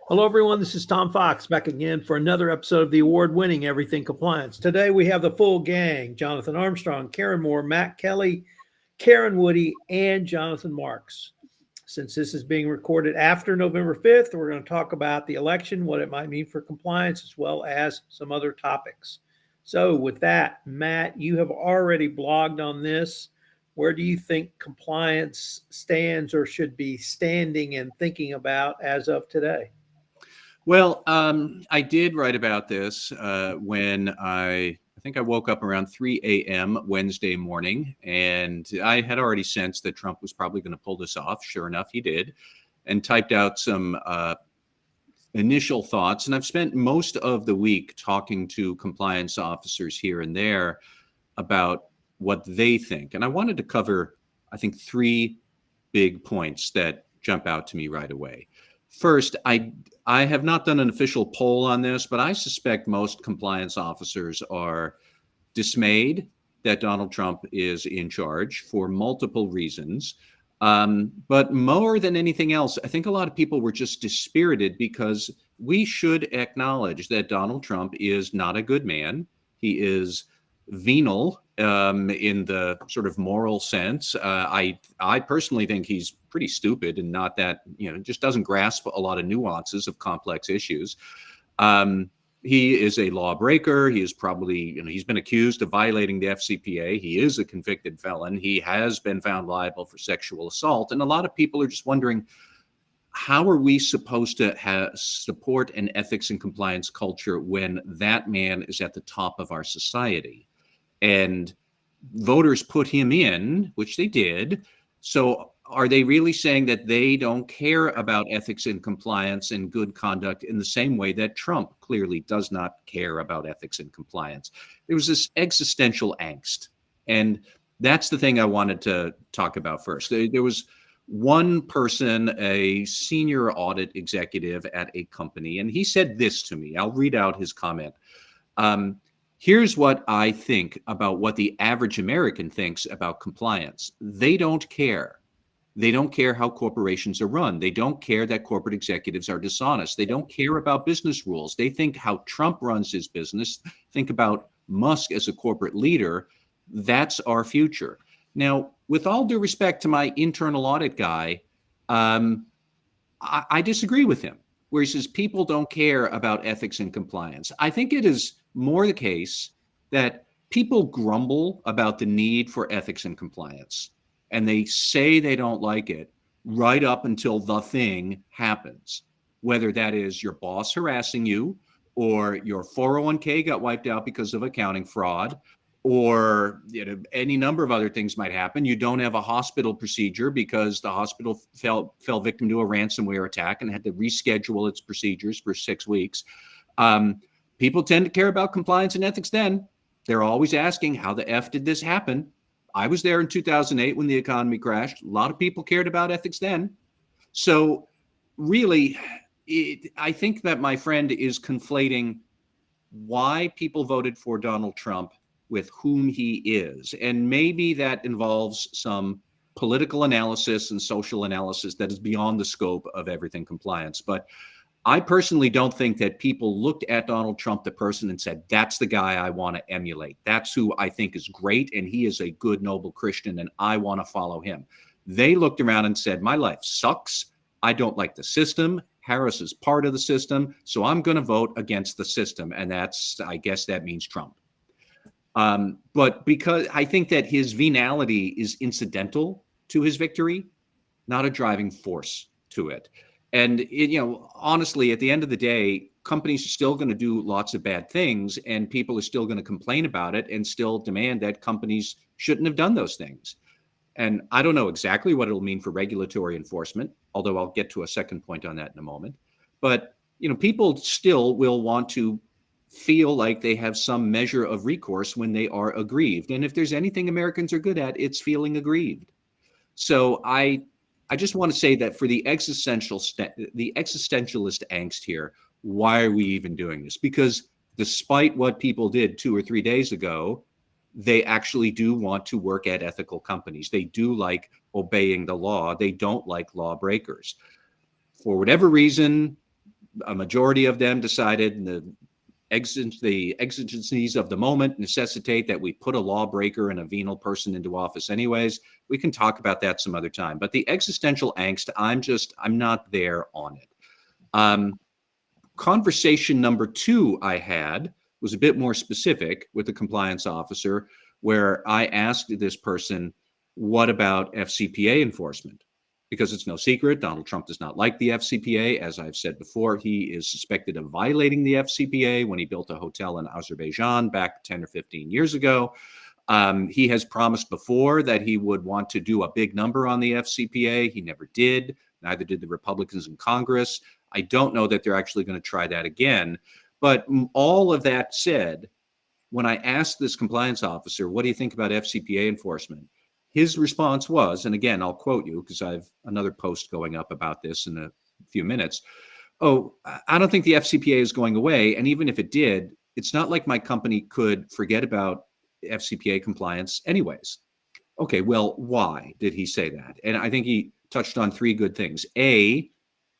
Hello, everyone. This is Tom Fox back again for another episode of the award-winning Everything Compliance. Today, we have the full gang: Jonathan Armstrong, Karen Moore, Matt Kelly, Karen Woody, and Jonathan Marks. Since this is being recorded after November 5th, we're going to talk about the election, what it might mean for compliance, as well as some other topics. So with that, Matt, you have already blogged on this. Where do you think compliance stands or should be standing and thinking about as of today? Well, I did write about this when I think I woke up around 3 a.m. Wednesday morning, and I had already sensed that Trump was probably going to pull this off. Sure enough, he did, and typed out some initial thoughts. And I've spent most of the week talking to compliance officers here and there about what they think. And I wanted to cover, I think, three big points that jump out to me right away. First, I have not done an official poll on this, but I suspect most compliance officers are dismayed that Donald Trump is in charge for multiple reasons. But more than anything else, I think a lot of people were just dispirited because we should acknowledge that Donald Trump is not a good man. He is venal in the sort of moral sense. I personally think he's pretty stupid and not that, just doesn't grasp a lot of nuances of complex issues. He is a lawbreaker. He is probably, he's been accused of violating the FCPA. He is a convicted felon. He has been found liable for sexual assault. And a lot of people are just wondering, how are we supposed to support an ethics and compliance culture when that man is at the top of our society? And voters put him in, which they did. So are they really saying that they don't care about ethics and compliance and good conduct in the same way that Trump clearly does not care about ethics and compliance? There was this existential angst. And that's the thing I wanted to talk about first. There was one person, a senior audit executive at a company, and he said this to me. I'll read out his comment. Here's what I think about what the average American thinks about compliance. They don't care. They don't care how corporations are run. They don't care that corporate executives are dishonest. They don't care about business rules. They think how Trump runs his business. Think about Musk as a corporate leader. That's our future. Now, with all due respect to my internal audit guy, I disagree with him, where he says people don't care about ethics and compliance. I think it is more the case that people grumble about the need for ethics and compliance, and they say they don't like it right up until the thing happens, whether that is your boss harassing you, or your 401k got wiped out because of accounting fraud, or any number of other things might happen. You don't have a hospital procedure because the hospital fell victim to a ransomware attack and had to reschedule its procedures for 6 weeks. People tend to care about compliance and ethics then. They're always asking, how the F did this happen? I was there in 2008 when the economy crashed. A lot of people cared about ethics then. So really, I think that my friend is conflating why people voted for Donald Trump with whom he is. And maybe that involves some political analysis and social analysis that is beyond the scope of everything compliance. But I personally don't think that people looked at Donald Trump, the person, and said, that's the guy I want to emulate. That's who I think is great, and he is a good, noble Christian, and I want to follow him. They looked around and said, my life sucks. I don't like the system. Harris is part of the system, so I'm going to vote against the system. And I guess that means Trump. But because I think that his venality is incidental to his victory, not a driving force to it. And, honestly, at the end of the day, companies are still going to do lots of bad things, and people are still going to complain about it and still demand that companies shouldn't have done those things. And I don't know exactly what it'll mean for regulatory enforcement, although I'll get to a second point on that in a moment. But, people still will want to feel like they have some measure of recourse when they are aggrieved. And if there's anything Americans are good at, it's feeling aggrieved. So I just want to say that for the existentialist angst here, why are we even doing this? Because despite what people did 2 or 3 days ago, they actually do want to work at ethical companies. They do like obeying the law. They don't like lawbreakers. For whatever reason, a majority of them decided the exigencies of the moment necessitate that we put a lawbreaker and a venal person into office anyways. We can talk about that some other time. But the existential angst, I'm not there on it. Conversation number 2 I had was a bit more specific with the compliance officer, where I asked this person, what about FCPA enforcement? Because it's no secret, Donald Trump does not like the FCPA. As I've said before, he is suspected of violating the FCPA when he built a hotel in Azerbaijan back 10 or 15 years ago. He has promised before that he would want to do a big number on the FCPA. He never did. Neither did the Republicans in Congress. I don't know that they're actually going to try that again. But all of that said, when I asked this compliance officer, what do you think about FCPA enforcement? His response was, and again, I'll quote you because I have another post going up about this in a few minutes. Oh, I don't think the FCPA is going away. And even if it did, it's not like my company could forget about FCPA compliance anyways. Okay, well, why did he say that? And I think he touched on 3 good things. A,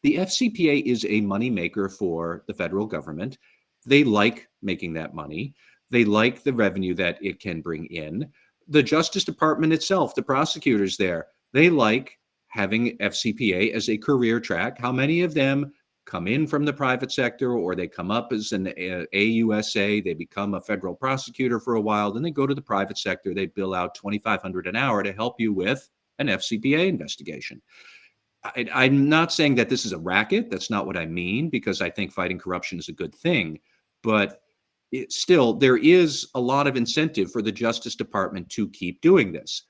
the FCPA is a moneymaker for the federal government. They like making that money. They like the revenue that it can bring in. The Justice Department itself, the prosecutors there, they like having FCPA as a career track. How many of them come in from the private sector, or they come up as an AUSA, they become a federal prosecutor for a while, then they go to the private sector, they bill out $2,500 an hour to help you with an FCPA investigation. I'm not saying that this is a racket. That's not what I mean, because I think fighting corruption is a good thing. But still, there is a lot of incentive for the Justice Department to keep doing this.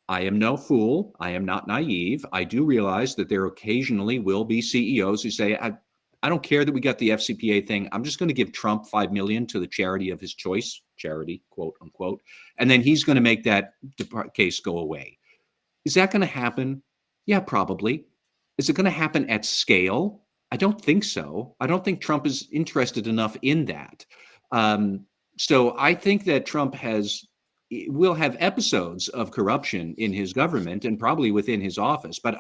I am no fool. I am not naive. I do realize that there occasionally will be CEOs who say, I don't care that we got the FCPA thing. I'm just going to give Trump $5 million to the charity of his choice, charity, quote unquote, and then he's going to make that case go away. Is that going to happen? Yeah, probably. Is it going to happen at scale? I don't think so. I don't think Trump is interested enough in that. So I think that Trump will have episodes of corruption in his government and probably within his office. But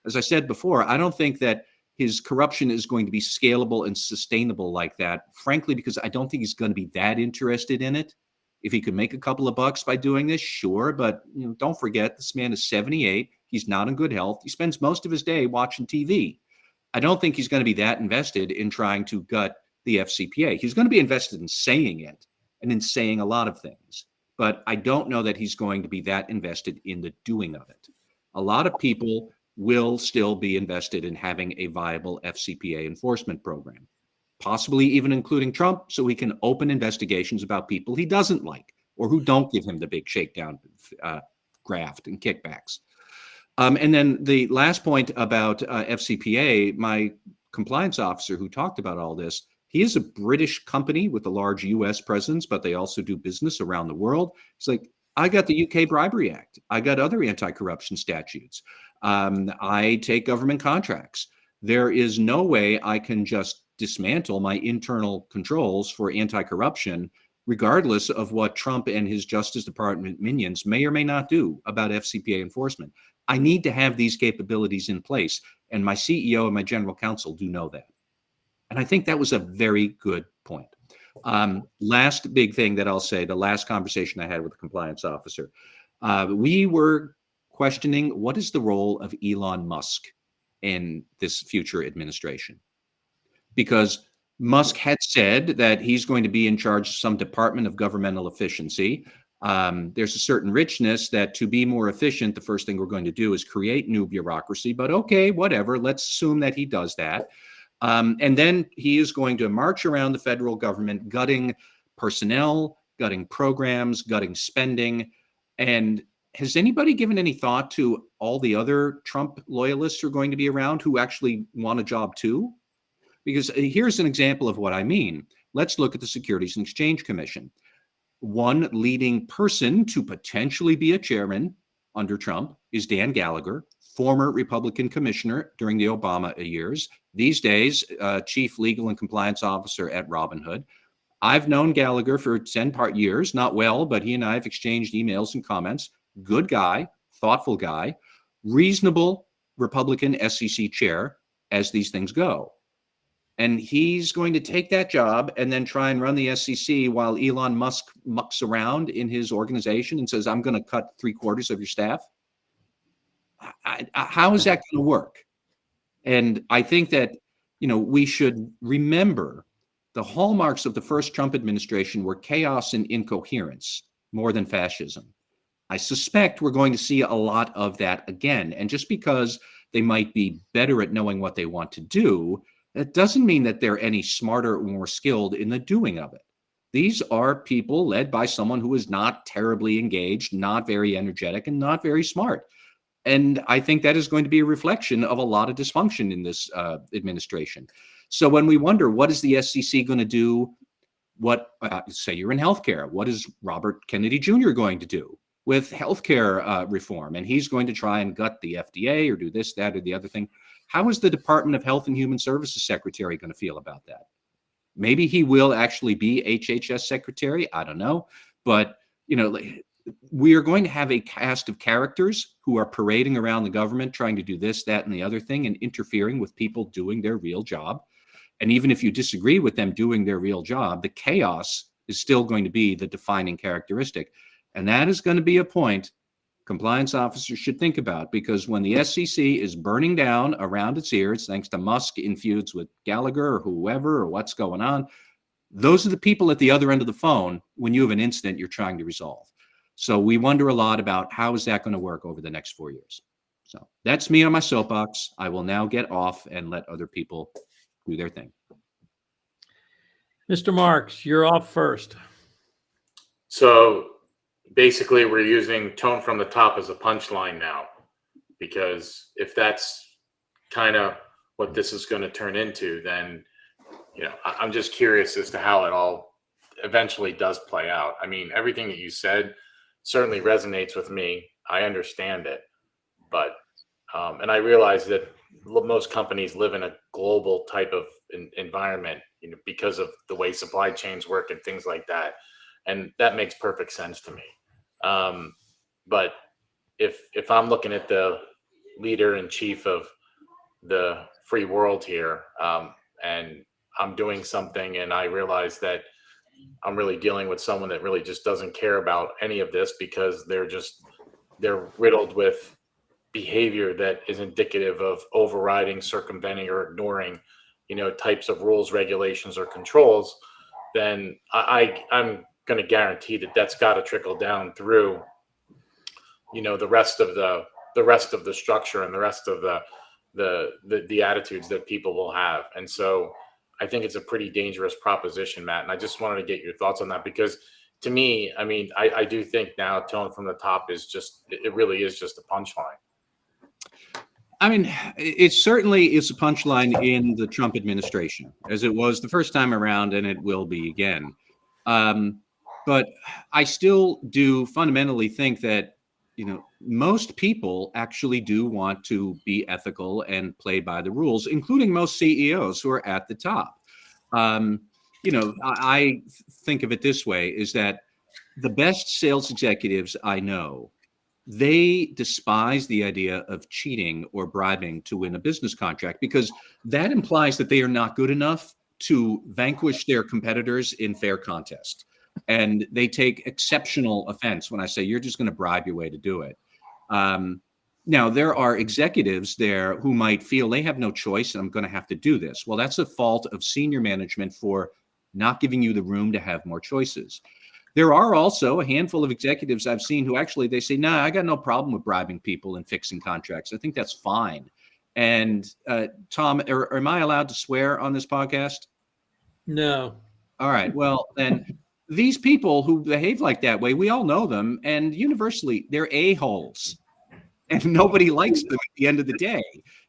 as I said before, I don't think that his corruption is going to be scalable and sustainable like that, frankly, because I don't think he's going to be that interested in it. If he could make a couple of bucks by doing this, sure. But don't forget, this man is 78. He's not in good health. He spends most of his day watching TV. I don't think he's going to be that invested in trying to gut the FCPA. He's going to be invested in saying it and in saying a lot of things, but I don't know that he's going to be that invested in the doing of it. A lot of people will still be invested in having a viable FCPA enforcement program, possibly even including Trump, so he can open investigations about people he doesn't like or who don't give him the big shakedown graft and kickbacks. And then the last point about FCPA, my compliance officer who talked about all this, he is a British company with a large U.S. presence, but they also do business around the world. It's like, I got the UK Bribery Act. I got other anti-corruption statutes. I take government contracts. There is no way I can just dismantle my internal controls for anti-corruption, regardless of what Trump and his Justice Department minions may or may not do about FCPA enforcement. I need to have these capabilities in place, and my CEO and my general counsel do know that. And I think that was a very good point. Last big thing that I'll say, the last conversation I had with the compliance officer, we were questioning what is the role of Elon Musk in this future administration? Because Musk had said that he's going to be in charge of some department of governmental efficiency. There's a certain richness that to be more efficient, the first thing we're going to do is create new bureaucracy. But okay, whatever, let's assume that he does that. And then he is going to march around the federal government, gutting personnel, gutting programs, gutting spending. And has anybody given any thought to all the other Trump loyalists who are going to be around who actually want a job too? Because here's an example of what I mean. Let's look at the Securities and Exchange Commission. One leading person to potentially be a chairman under Trump is Dan Gallagher, former Republican commissioner during the Obama years, these days, chief legal and compliance officer at Robinhood. I've known Gallagher for 10 years, not well, but he and I have exchanged emails and comments. Good guy, thoughtful guy, reasonable Republican SEC chair as these things go. And he's going to take that job and then try and run the SEC while Elon Musk mucks around in his organization and says, I'm going to cut 3/4 of your staff. How is that going to work? And I think that, we should remember the hallmarks of the first Trump administration were chaos and incoherence more than fascism. I suspect we're going to see a lot of that again. And just because they might be better at knowing what they want to do, that doesn't mean that they're any smarter or more skilled in the doing of it. These are people led by someone who is not terribly engaged, not very energetic, and not very smart. And I think that is going to be a reflection of a lot of dysfunction in this administration. So when we wonder, what is the SEC going to do? Say you're in healthcare, what is Robert Kennedy Jr. going to do with healthcare reform? And he's going to try and gut the FDA or do this, that, or the other thing. How is the Department of Health and Human Services secretary going to feel about that? Maybe he will actually be HHS secretary. I don't know. But, we are going to have a cast of characters who are parading around the government, trying to do this, that, and the other thing, and interfering with people doing their real job. And even if you disagree with them doing their real job, the chaos is still going to be the defining characteristic. And that is going to be a point compliance officers should think about, because when the SEC is burning down around its ears, thanks to Musk in feuds with Gallagher or whoever or what's going on, those are the people at the other end of the phone when you have an incident you're trying to resolve. So we wonder a lot about how is that going to work over the next 4 years. So that's me on my soapbox. I will now get off and let other people do their thing. Mr. Marks, you're off first. So basically, we're using tone from the top as a punchline now, because if that's kind of what this is going to turn into, then, I'm just curious as to how it all eventually does play out. I mean, everything that you said certainly resonates with me. I understand it, but, and I realize that most companies live in a global type of environment, because of the way supply chains work and things like that. And that makes perfect sense to me. But if I'm looking at the leader in chief of the free world here, and I'm doing something and I realize that I'm really dealing with someone that really just doesn't care about any of this, because they're riddled with behavior that is indicative of overriding, circumventing, or ignoring, types of rules, regulations, or controls, then I'm going to guarantee that that's got to trickle down through, the rest of the structure and the rest of the attitudes that people will have. And so I think it's a pretty dangerous proposition, Matt. And I just wanted to get your thoughts on that, because to me, I mean, I do think now tone from the top is it really is just a punchline. I mean, it certainly is a punchline in the Trump administration, as it was the first time around, and it will be again. But I still do fundamentally think that, most people actually do want to be ethical and play by the rules, including most CEOs who are at the top. I think of it this way, is that the best sales executives I know, they despise the idea of cheating or bribing to win a business contract, because that implies that they are not good enough to vanquish their competitors in fair contest. And they take exceptional offense when I say you're just going to bribe your way to do it. Now, there are executives there who might feel they have no choice and I'm going to have to do this. Well, that's a fault of senior management for not giving you the room to have more choices. There are also a handful of executives I've seen who actually, they say, I got no problem with bribing people and fixing contracts. I think that's fine. And Tom, am I allowed to swear on this podcast? No. All right. Well, then these people who behave like that way, we all know them. And universally, they're a-holes. And nobody likes them at the end of the day.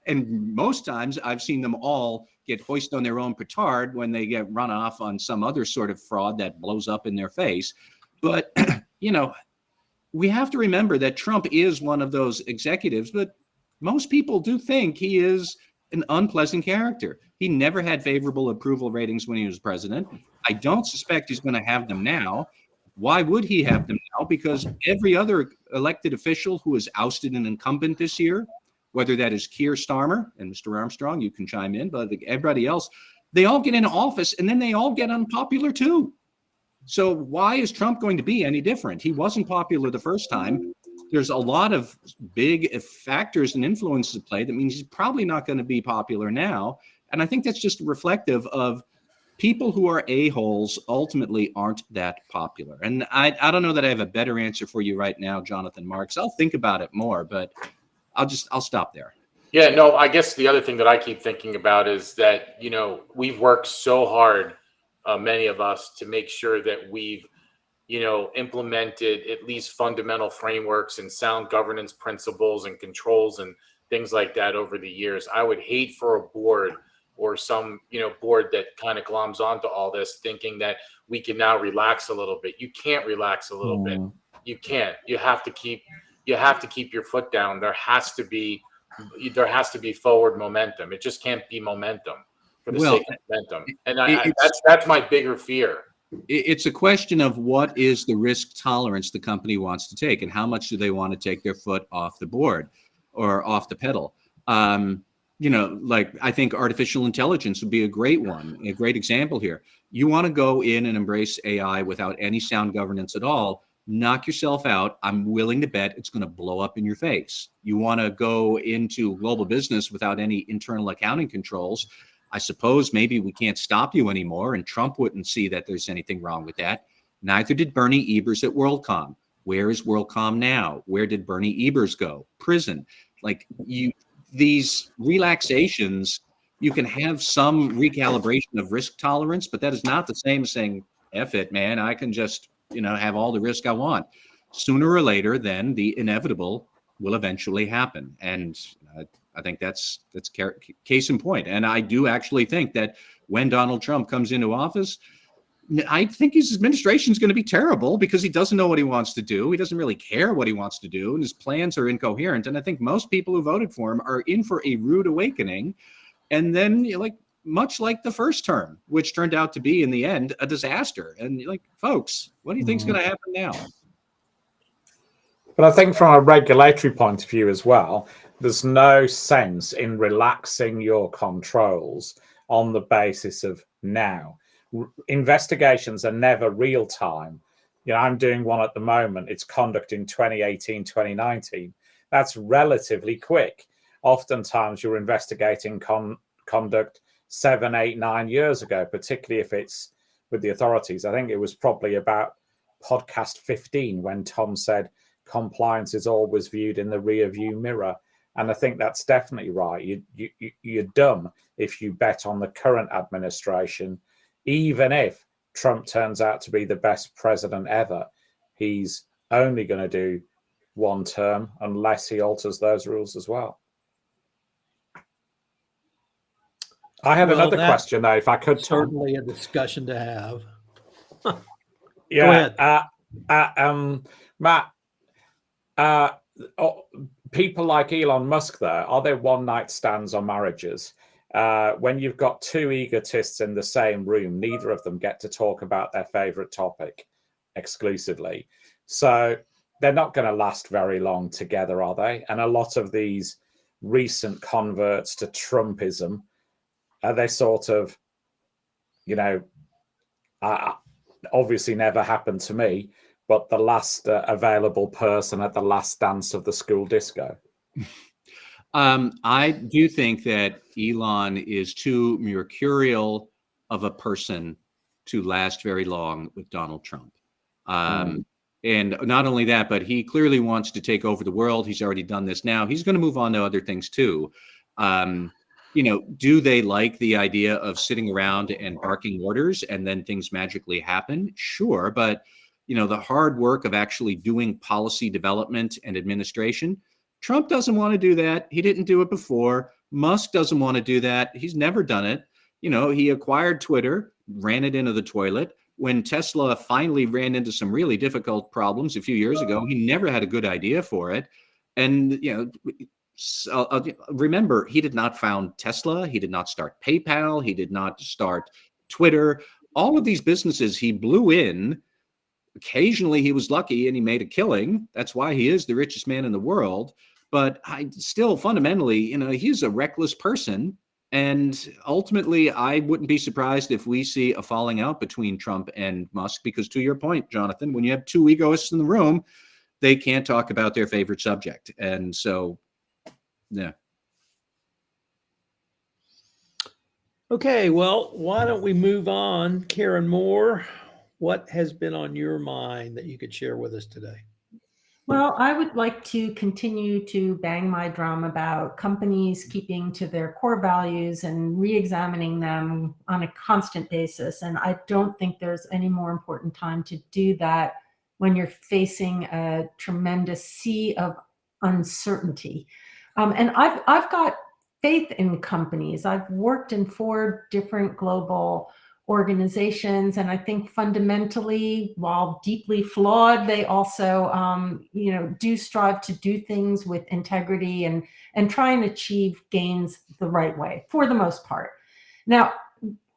And most times I've seen them all get hoisted on their own petard when they get run off on some other sort of fraud that blows up in their face. But, we have to remember that Trump is one of those executives, but most people do think he is an unpleasant character. He never had favorable approval ratings when he was president. I don't suspect he's going to have them now. Why would he have them now? Because every other elected official who has ousted an incumbent this year, whether that is Keir Starmer, and Mr. Armstrong, you can chime in, but everybody else, They all get into office and then they all get unpopular too. So why is Trump going to be any different? He wasn't popular the first time. There's a lot of big factors and influences at play that means he's probably not going to be popular now. And I think that's just reflective of people who are a-holes ultimately aren't that popular. And I don't know that I have a better answer for you right now, Jonathan Marks. I'll think about it more, but I'll stop there. Yeah, no, I guess the other thing that I keep thinking about is that, we've worked so hard, many of us, to make sure that we've, implemented at least fundamental frameworks and sound governance principles and controls and things like that over the years. I would hate for a board or some, board that kind of gloms onto all this thinking that we can now relax a little bit. You can't relax a little bit. You can't. You have to keep your foot down. There has to be forward momentum. It just can't be momentum for the sake of momentum. And that's my bigger fear. It's a question of what is the risk tolerance the company wants to take and how much do they want to take their foot off the board or off the pedal. Like I think artificial intelligence would be a great example here. You want to go in and embrace AI without any sound governance at all, knock yourself out. I'm willing to bet it's going to blow up in your face. You want to go into global business without any internal accounting controls. I suppose maybe we can't stop you anymore, and Trump wouldn't see that there's anything wrong with that. Neither did Bernie Ebbers at WorldCom. Where is WorldCom now? Where did Bernie Ebbers go? Prison. These relaxations, you can have some recalibration of risk tolerance, but that is not the same as saying, F it, man, I can just, have all the risk I want. Sooner or later, then the inevitable will eventually happen. And I think that's case in point. And I do actually think that when Donald Trump comes into office, I think his administration is going to be terrible because he doesn't know what he wants to do. He doesn't really care what he wants to do, and his plans are incoherent. And I think most people who voted for him are in for a rude awakening. And then, much like the first term, which turned out to be in the end a disaster. And folks, what do you think is going to happen now? But I think from a regulatory point of view as well, there's no sense in relaxing your controls on the basis of now. Investigations are never real time. I'm doing one at the moment. It's conduct in 2018, 2019. That's relatively quick. Oftentimes you're investigating conduct 7, 8, 9 years ago, particularly if it's with the authorities. I think it was probably about podcast 15 when Tom said compliance is always viewed in the rear view mirror. And I think that's definitely right. You're dumb if you bet on the current administration. Even if Trump turns out to be the best president ever, he's only going to do one term unless he alters those rules as well. I had another question, though, if I could, Tom. Certainly a discussion to have. Yeah. Matt, people like Elon Musk, though, are there one-night stands or marriages? When you've got two egotists in the same room, neither of them get to talk about their favorite topic exclusively. So they're not going to last very long together, are they? And a lot of these recent converts to Trumpism, they sort of, obviously never happened to me, but the last available person at the last dance of the school disco. I do think that Elon is too mercurial of a person to last very long with Donald Trump. And not only that, but he clearly wants to take over the world. He's already done this now. He's going to move on to other things too. Do they like the idea of sitting around and barking orders and then things magically happen? Sure. But, the hard work of actually doing policy development and administration, Trump doesn't want to do that. He didn't do it before. Musk doesn't want to do that. He's never done it. He acquired Twitter, ran it into the toilet. When Tesla finally ran into some really difficult problems a few years ago, he never had a good idea for it. And, remember, he did not found Tesla. He did not start PayPal. He did not start Twitter. All of these businesses he blew in. Occasionally he was lucky and he made a killing. That's why he is the richest man in the world. But I still fundamentally, he's a reckless person And ultimately, I wouldn't be surprised if we see a falling out between Trump and Musk, because to your point, Jonathan, when you have two egoists in the room, they can't talk about their favorite subject. And so, yeah. Okay, well, why don't we move on? Karen Moore, what has been on your mind that you could share with us today? Well, I would like to continue to bang my drum about companies keeping to their core values and re-examining them on a constant basis. And I don't think there's any more important time to do that when you're facing a tremendous sea of uncertainty. And I've got faith in companies. I've worked in 4 different global organizations, and I think fundamentally, while deeply flawed, they also do strive to do things with integrity and try and achieve gains the right way for the most part. Now,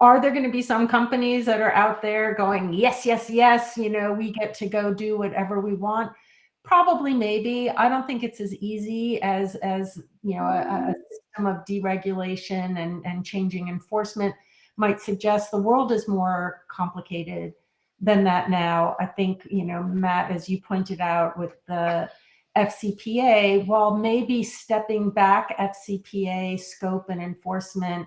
are there going to be some companies that are out there going, yes, yes, yes, we get to go do whatever we want? Probably, maybe. I don't think it's as easy as a system of deregulation and changing enforcement might suggest. The world is more complicated than that now. I think, Matt, as you pointed out with the FCPA, while maybe stepping back FCPA scope and enforcement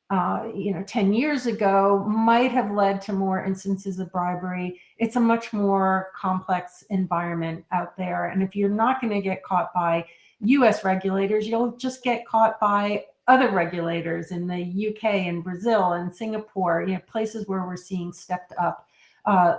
10 years ago might have led to more instances of bribery, it's a much more complex environment out there. And if you're not going to get caught by US regulators, you'll just get caught by other regulators in the UK and Brazil and Singapore, places where we're seeing stepped up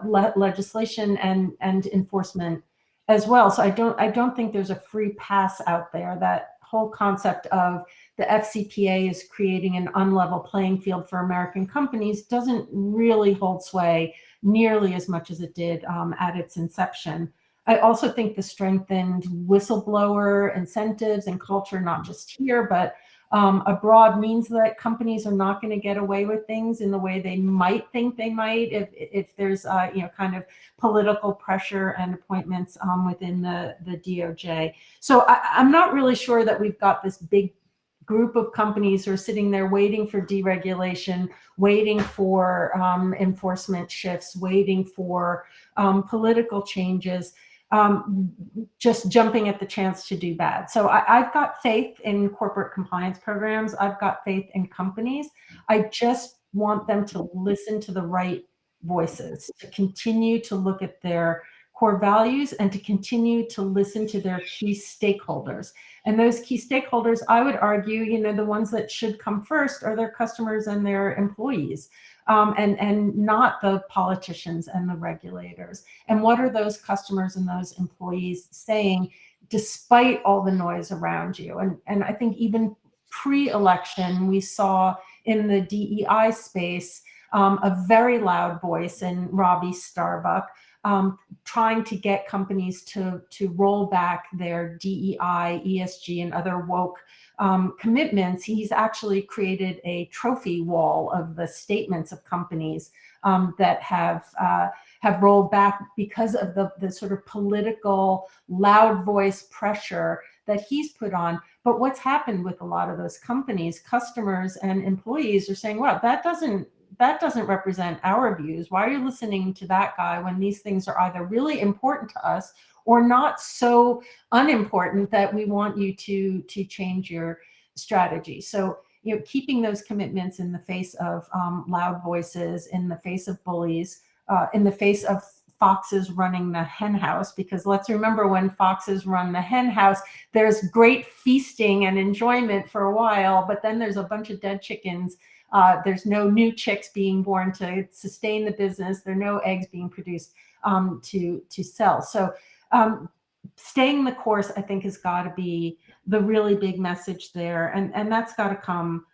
legislation and enforcement as well. So I don't think there's a free pass out there. That whole concept of the FCPA is creating an unlevel playing field for American companies doesn't really hold sway nearly as much as it did at its inception. I also think the strengthened whistleblower incentives and culture, not just here, but abroad, means that companies are not going to get away with things in the way they might think they might if there's kind of political pressure and appointments within the DOJ. So I'm not really sure that we've got this big group of companies who are sitting there waiting for deregulation, waiting for enforcement shifts, waiting for political changes, just jumping at the chance to do bad. So I've got faith in corporate compliance programs. I've got faith in companies. I just want them to listen to the right voices, to continue to look at their core values and to continue to listen to their key stakeholders. And those key stakeholders, I would argue, the ones that should come first are their customers and their employees. And not the politicians and the regulators. And what are those customers and those employees saying despite all the noise around you? And I think even pre-election, we saw in the DEI space a very loud voice in Robbie Starbuck trying to get companies to roll back their DEI, ESG, and other woke commitments. He's actually created a trophy wall of the statements of companies that have rolled back because of the sort of political loud voice pressure that he's put on. But what's happened with a lot of those companies, customers and employees are saying, well, that doesn't represent our views. Why are you listening to that guy when these things are either really important to us or not so unimportant that we want you to change your strategy? So, keeping those commitments in the face of loud voices, in the face of bullies, in the face of foxes running the hen house, because let's remember, when foxes run the hen house, there's great feasting and enjoyment for a while, but then there's a bunch of dead chickens. There's no new chicks being born to sustain the business. There are no eggs being produced to sell. So staying the course, I think, has got to be the really big message there. And that's got to come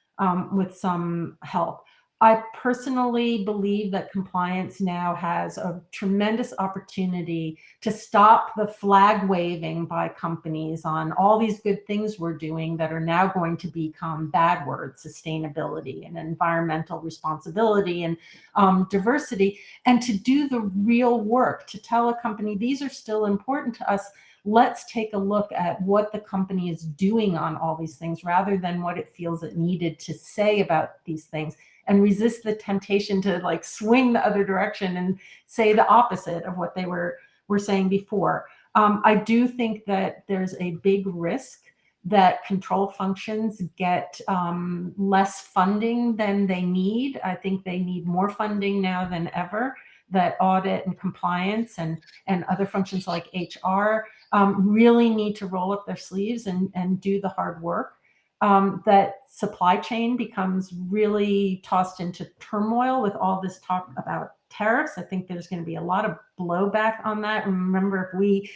with some help. I personally believe that compliance now has a tremendous opportunity to stop the flag waving by companies on all these good things we're doing that are now going to become bad words: sustainability and environmental responsibility and diversity, and to do the real work, to tell a company, these are still important to us. let's take a look at what the company is doing on all these things rather than what it feels it needed to say about these things, and resist the temptation to like swing the other direction and say the opposite of what they were saying before. I do think that there's a big risk that control functions get less funding than they need. I think they need more funding now than ever, that audit and compliance and other functions like HR really need to roll up their sleeves and do the hard work. That supply chain becomes really tossed into turmoil with all this talk about tariffs. I think there's going to be a lot of blowback on that. Remember, if we,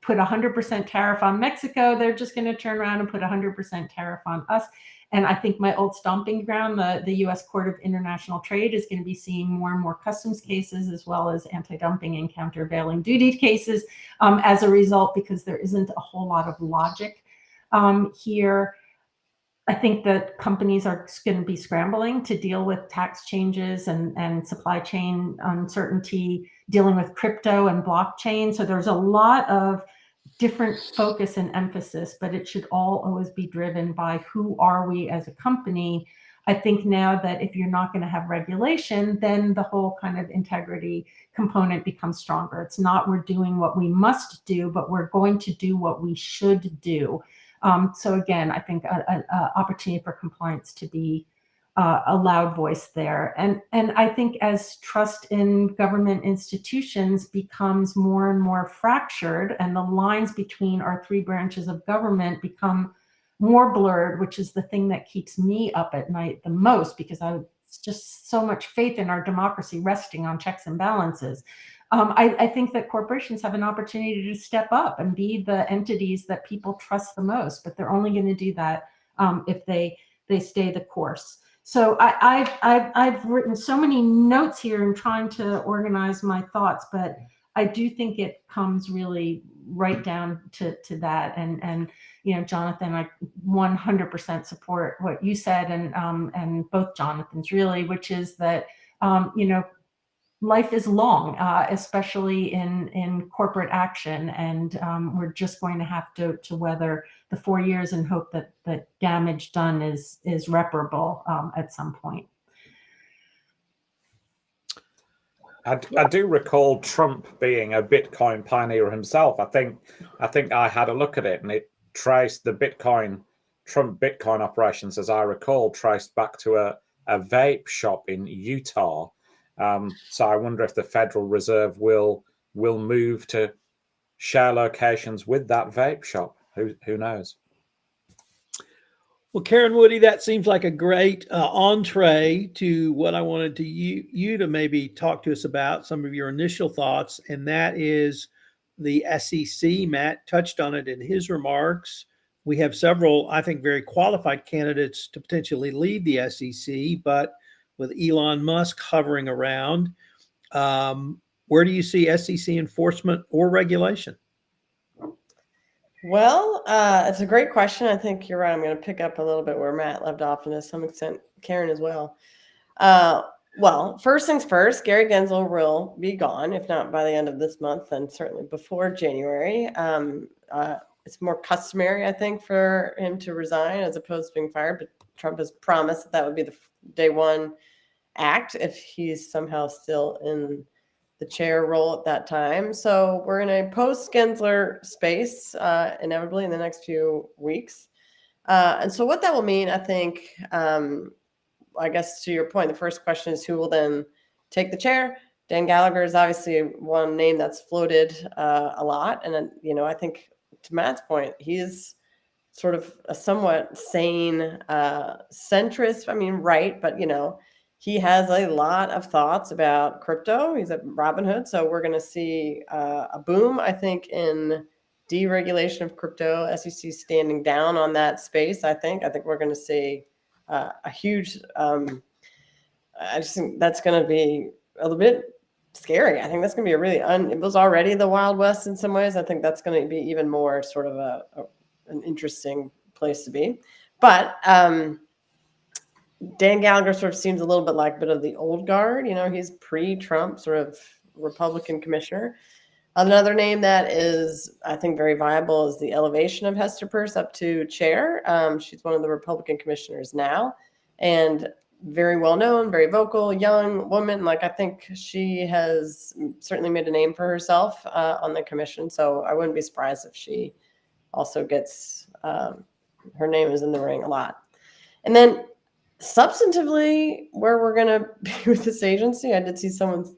put 100% tariff on Mexico, they're just going to turn around and put 100% tariff on us. And I think my old stomping ground, the U.S. Court of International Trade, is going to be seeing more and more customs cases as well as anti-dumping and countervailing duty cases as a result, because there isn't a whole lot of logic here. I think that companies are going to be scrambling to deal with tax changes and supply chain uncertainty, dealing with crypto and blockchain. So there's a lot of different focus and emphasis, but it should all always be driven by who are we as a company. I think now that if you're not going to have regulation, then the whole kind of integrity component becomes stronger. It's not we're doing what we must do, but we're going to do what we should do. So again, I think an opportunity for compliance to be a loud voice there. And I think as trust in government institutions becomes more and more fractured and the lines between our three branches of government become more blurred, which is the thing that keeps me up at night the most, because I have just so much faith in our democracy resting on checks and balances. I think that corporations have an opportunity to step up and be the entities that people trust the most, but they're only going to do that if they stay the course. So I've written so many notes here and trying to organize my thoughts, but I do think it comes really right down to that. And Jonathan, I 100% support what you said, and both Jonathans really, which is that life is long, especially in corporate action, and we're just going to have to weather the 4 years and hope that damage done is reparable at some point. I do recall Trump being a Bitcoin pioneer himself. I think I had a look at it, and it traced the Trump Bitcoin operations, as I recall, traced back to a vape shop in Utah. So I wonder if the Federal Reserve will move to share locations with that vape shop. Who knows? Well, Karen Woody, that seems like a great entree to what I wanted to you to maybe talk to us about, some of your initial thoughts, and that is the SEC. Matt touched on it in his remarks. We have several, I think, very qualified candidates to potentially lead the SEC, but with Elon Musk hovering around, where do you see SEC enforcement or regulation? Well, it's a great question. I think you're right. I'm going to pick up a little bit where Matt left off, and to some extent, Karen as well. Well, first things first, Gary Gensler will be gone, if not by the end of this month, then certainly before January. It's more customary, I think, for him to resign as opposed to being fired, but Trump has promised that would be the day one act if he's somehow still in the chair role at that time. So we're in a post-Gensler space, inevitably in the next few weeks. And so what that will mean, I think, I guess to your point, the first question is who will then take the chair? Dan Gallagher is obviously one name that's floated a lot. And, I think to Matt's point, he's sort of a somewhat sane centrist. I mean, right, but, he has a lot of thoughts about crypto. He's at Robinhood. So we're going to see a boom, I think, in deregulation of crypto, SEC standing down on that space. I think we're going to see a huge, I just think that's going to be a little bit scary. I think that's going to be a really, it was already the Wild West in some ways. I think that's going to be even more sort of an interesting place to be. But Dan Gallagher sort of seems a little bit like a bit of the old guard. He's pre-Trump sort of Republican commissioner. Another name that is, I think, very viable is the elevation of Hester Peirce up to chair. She's one of the Republican commissioners now, and very well known, very vocal, young woman. Like, I think she has certainly made a name for herself on the commission. So I wouldn't be surprised if she also gets her name is in the ring a lot. And then substantively, where we're going to be with this agency, I did see someone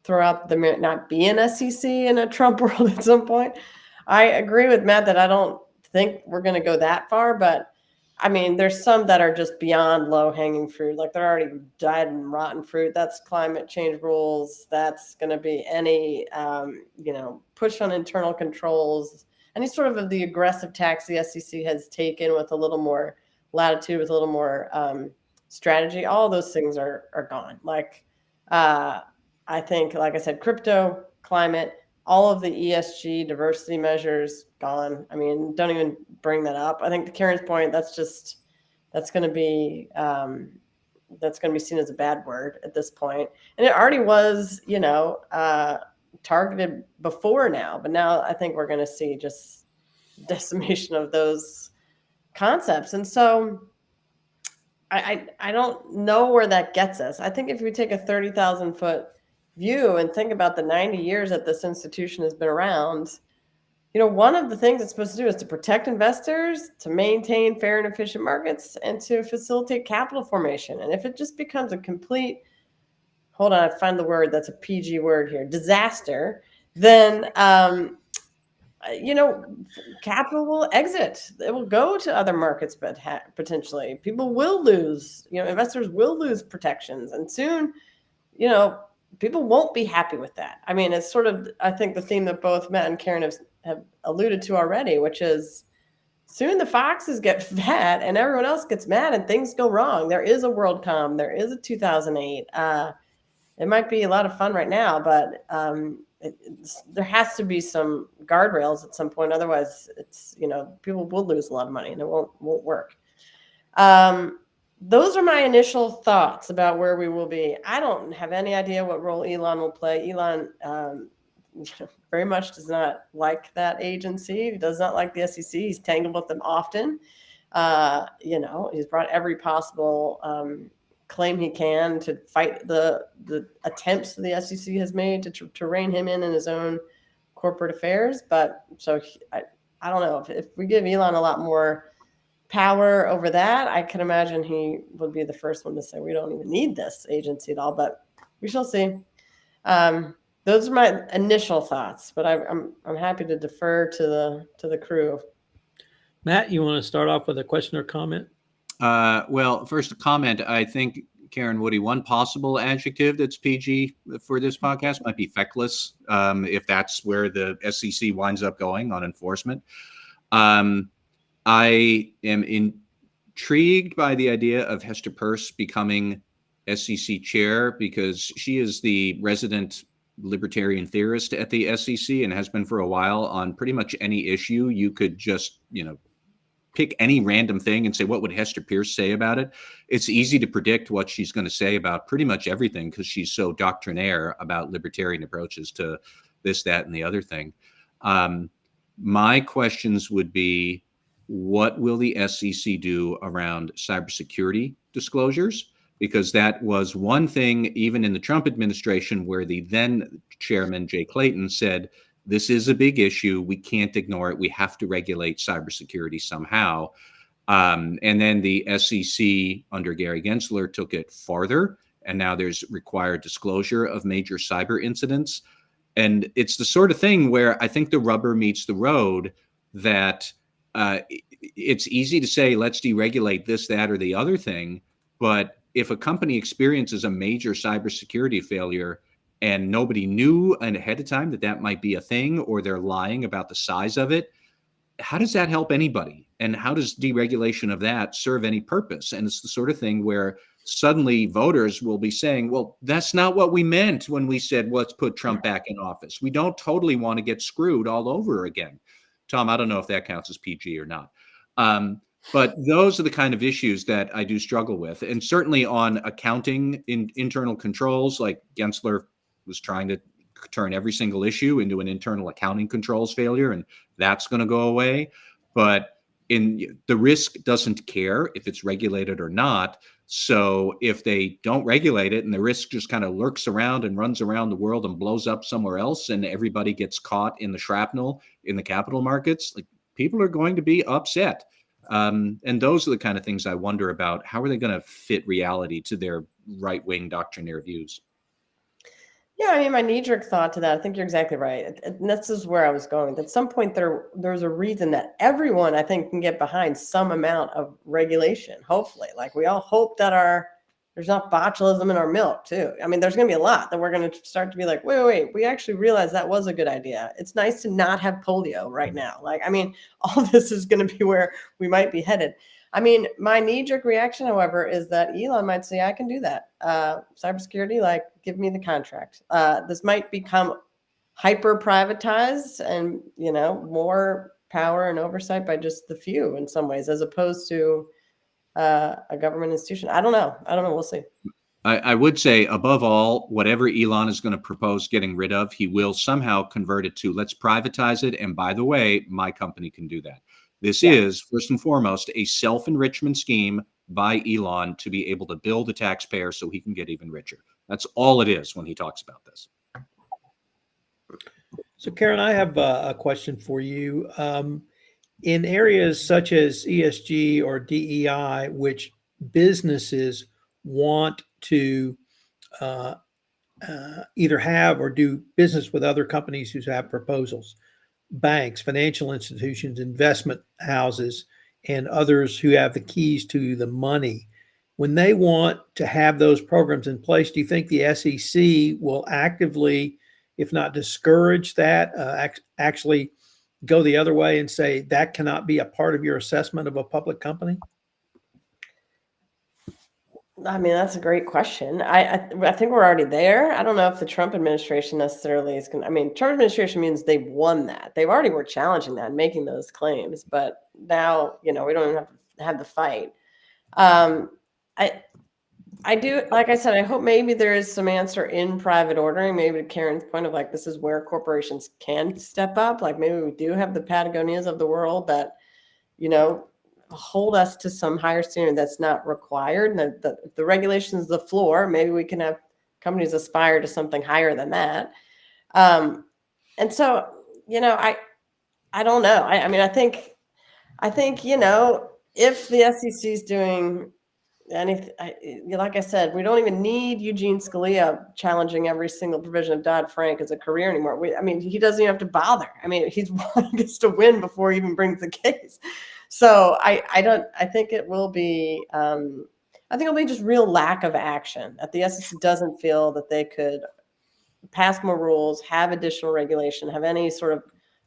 throw out there might not be an SEC in a Trump world at some point. I agree with Matt that I don't think we're going to go that far, but I mean, there's some that are just beyond low-hanging fruit. Like, they're already died and rotten fruit. That's climate change rules. That's going to be any, push on internal controls, any sort of the aggressive tax the SEC has taken with a little more latitude, with a little more strategy. All those things are gone. Like, I think, like I said, crypto, climate, all of the ESG diversity measures gone. I mean, don't even bring that up. I think to Karen's point, that's going to be seen as a bad word at this point. And it already was, targeted before now, but now I think we're going to see just decimation of those concepts. And so I don't know where that gets us. I think if we take a 30,000 foot view and think about the 90 years that this institution has been around, one of the things it's supposed to do is to protect investors, to maintain fair and efficient markets, and to facilitate capital formation. And if it just becomes a complete, hold on, I find the word that's a PG word here, disaster, then, capital will exit. It will go to other markets, but potentially people will lose, investors will lose protections. And soon, people won't be happy with that. I mean, it's sort of, I think, the theme that both Matt and Karen have alluded to already, which is soon the foxes get fat and everyone else gets mad and things go wrong. There is a WorldCom. There is a 2008. It might be a lot of fun right now, but there has to be some guardrails at some point. Otherwise, it's, people will lose a lot of money and it won't work. Those are my initial thoughts about where we will be. I don't have any idea what role Elon will play. Elon very much does not like that agency. He does not like the SEC. He's tangled with them often. He's brought every possible claim he can to fight the attempts the SEC has made to rein him in his own corporate affairs. But so I don't know if we give Elon a lot more power over that, I can imagine he would be the first one to say we don't even need this agency at all, but we shall see. Those are my initial thoughts, but I'm happy to defer to the crew. Matt, you want to start off with a question or comment? Well, first a comment. I think, Karen Woody, one possible adjective that's PG for this podcast might be feckless, if that's where the SEC winds up going on enforcement. I am intrigued by the idea of Hester Peirce becoming SEC chair because she is the resident libertarian theorist at the SEC and has been for a while on pretty much any issue. You could just, pick any random thing and say, what would Hester Peirce say about it? It's easy to predict what she's going to say about pretty much everything because she's so doctrinaire about libertarian approaches to this, that, and the other thing. My questions would be, what will the SEC do around cybersecurity disclosures? Because that was one thing, even in the Trump administration, where the then chairman, Jay Clayton, said, this is a big issue. We can't ignore it. We have to regulate cybersecurity somehow. And then the SEC under Gary Gensler took it farther. And now there's required disclosure of major cyber incidents. And it's the sort of thing where I think the rubber meets the road, that it's easy to say, let's deregulate this, that, or the other thing. But if a company experiences a major cybersecurity failure and nobody knew ahead of time that might be a thing, or they're lying about the size of it, how does that help anybody? And how does deregulation of that serve any purpose? And it's the sort of thing where suddenly voters will be saying, well, that's not what we meant when we said, let's put Trump back in office. We don't totally want to get screwed all over again. Tom, I don't know if that counts as PG or not. But those are the kind of issues that I do struggle with. And certainly on accounting in internal controls, like Gensler was trying to turn every single issue into an internal accounting controls failure, and that's going to go away. But the risk doesn't care if it's regulated or not. So if they don't regulate it and the risk just kind of lurks around and runs around the world and blows up somewhere else, and everybody gets caught in the shrapnel in the capital markets, like, people are going to be upset. And those are the kind of things I wonder about. How are they going to fit reality to their right-wing doctrinaire views? Yeah, I mean, my knee-jerk thought to that, I think you're exactly right. And this is where I was going. At some point, there's a reason that everyone, I think, can get behind some amount of regulation, hopefully. Like, we all hope that there's not botulism in our milk, too. I mean, there's going to be a lot that we're going to start to be like, wait, we actually realized that was a good idea. It's nice to not have polio right now. Like, I mean, all this is going to be where we might be headed. I mean, my knee-jerk reaction, however, is that Elon might say, I can do that. Cybersecurity, like, give me the contract. This might become hyper-privatized and, more power and oversight by just the few in some ways, as opposed to a government institution. I don't know. We'll see. I would say, above all, whatever Elon is going to propose getting rid of, he will somehow convert it to, let's privatize it. And by the way, my company can do that. This is, first and foremost, a self-enrichment scheme by Elon to be able to bill the taxpayer so he can get even richer. That's all it is when he talks about this. So, Karen, I have a question for you. In areas such as ESG or DEI, which businesses want to either have or do business with other companies who have proposals, banks, financial institutions, investment houses, and others who have the keys to the money, when they want to have those programs in place, do you think the SEC will actively, if not discourage that, actually go the other way and say that cannot be a part of your assessment of a public company? I mean, that's a great question. I think we're already there. I don't know if the Trump administration necessarily is going to, I mean, Trump administration means they've won that. They've already were challenging that and making those claims, but now, we don't even have to have the fight. I do, like I said, I hope maybe there is some answer in private ordering, maybe to Karen's point of like, this is where corporations can step up. Like, maybe we do have the Patagonias of the world that, hold us to some higher standard that's not required. And if the regulation is the floor, maybe we can have companies aspire to something higher than that. And so, I don't know. I mean, I think, if the SEC is doing anything, like I said, we don't even need Eugene Scalia challenging every single provision of Dodd-Frank as a career anymore. He doesn't even have to bother. I mean, he gets to win before he even brings the case. So I think it will be, I think it'll be just real lack of action, that the SEC doesn't feel that they could pass more rules, have additional regulation, have any sort of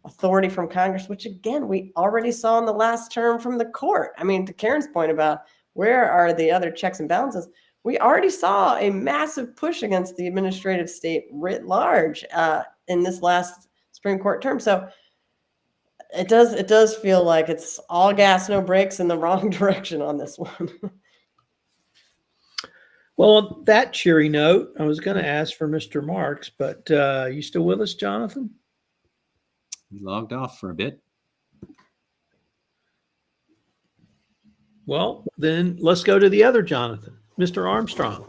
authority from Congress, which again, we already saw in the last term from the court. I mean, to Karen's point about where are the other checks and balances, we already saw a massive push against the administrative state writ large in this last Supreme Court term. So it does feel like it's all gas, no brakes in the wrong direction on this one. Well, on that cheery note, I was going to ask for Mr. Marks, but you still with us, Jonathan? He logged off for a bit. Well, then let's go to the other Jonathan, Mr. Armstrong.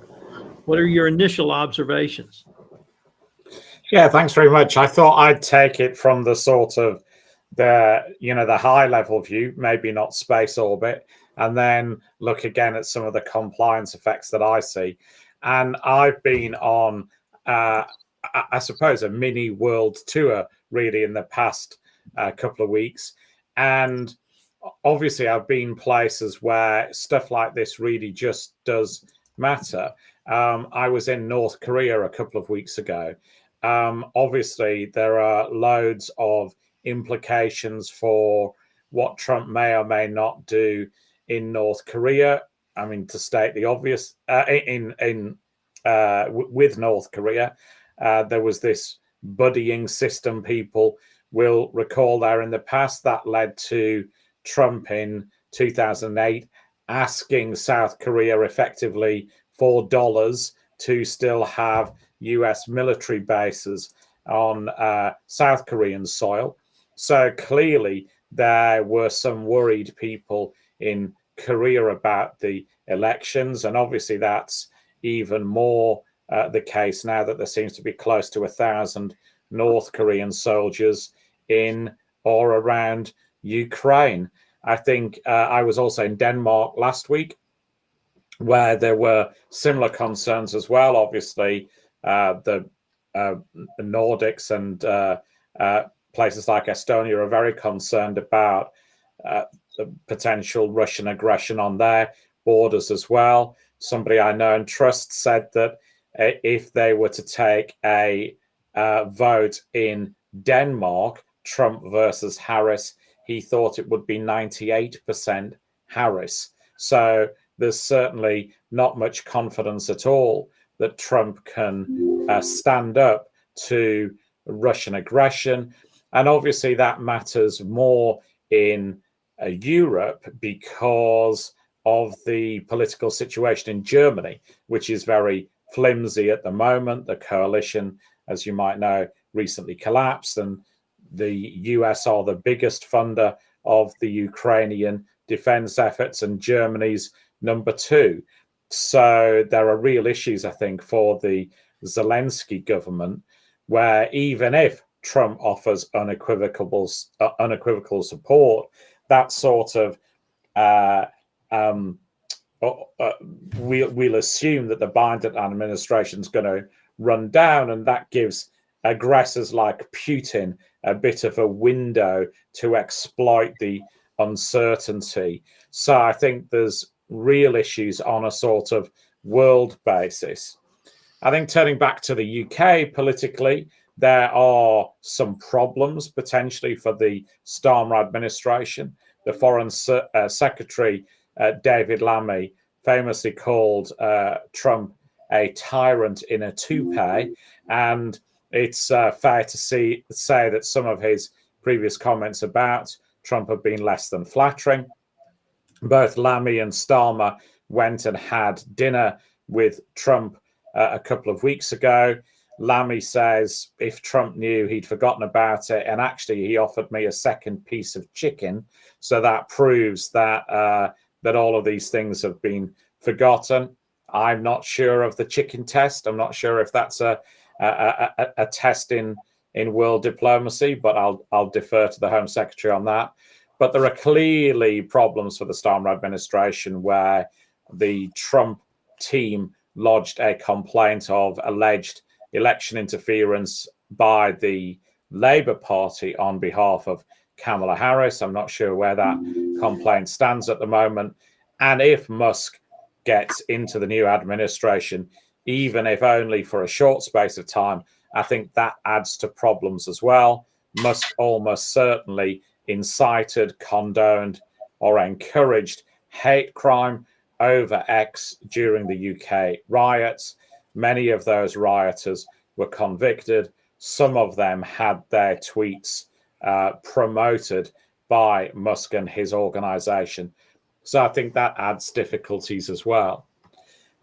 What are your initial observations? Yeah, thanks very much. I thought I'd take it from the sort of the high level view, maybe not space orbit, and then look again at some of the compliance effects that I see. And I've been on, I suppose, a mini world tour really in the past couple of weeks. And obviously I've been places where stuff like this really just does matter. I was in North Korea a couple of weeks ago. Obviously there are loads of implications for what Trump may or may not do in North Korea. I mean, to state the obvious, with North Korea, there was this buddying system. People will recall there in the past that led to Trump in 2008 asking South Korea effectively for dollars to still have US military bases on South Korean soil. So clearly there were some worried people in Korea about the elections. And obviously that's even more the case now that there seems to be close to 1,000 North Korean soldiers in or around Ukraine. I think I was also in Denmark last week, where there were similar concerns as well. Obviously, the Nordics and places like Estonia are very concerned about the potential Russian aggression on their borders as well. Somebody I know and trust said that if they were to take a vote in Denmark, Trump versus Harris, he thought it would be 98% Harris. So there's certainly not much confidence at all that Trump can stand up to Russian aggression. And obviously that matters more in Europe because of the political situation in Germany, which is very flimsy at the moment. The coalition, as you might know, recently collapsed, and the US are the biggest funder of the Ukrainian defense efforts, and Germany's number 2. So there are real issues, I think, for the Zelensky government, where even if Trump offers unequivocal support, that sort of we'll assume that the Biden administration is going to run down, and that gives aggressors like Putin a bit of a window to exploit the uncertainty. So I think there's real issues on a sort of world basis. I think turning back to the UK politically, there are some problems potentially for the Starmer administration. The Foreign Secretary, David Lammy, famously called Trump a tyrant in a toupee, and it's fair to say that some of his previous comments about Trump have been less than flattering. Both Lammy and Starmer went and had dinner with Trump a couple of weeks ago. Lammy says if Trump knew, he'd forgotten about it, and actually he offered me a second piece of chicken. So that proves that that all of these things have been forgotten. I'm not sure of the chicken test. I'm not sure if that's a test in world diplomacy, but I'll defer to the Home Secretary on that. But there are clearly problems for the Starmer administration, where the Trump team lodged a complaint of alleged election interference by the Labour Party on behalf of Kamala Harris. I'm not sure where that complaint stands at the moment. And if Musk gets into the new administration, even if only for a short space of time, I think that adds to problems as well. Musk almost certainly incited, condoned, or encouraged hate crime over X during the UK riots. Many of those rioters were convicted. Some of them had their tweets promoted by Musk and his organization. So I think that adds difficulties as well.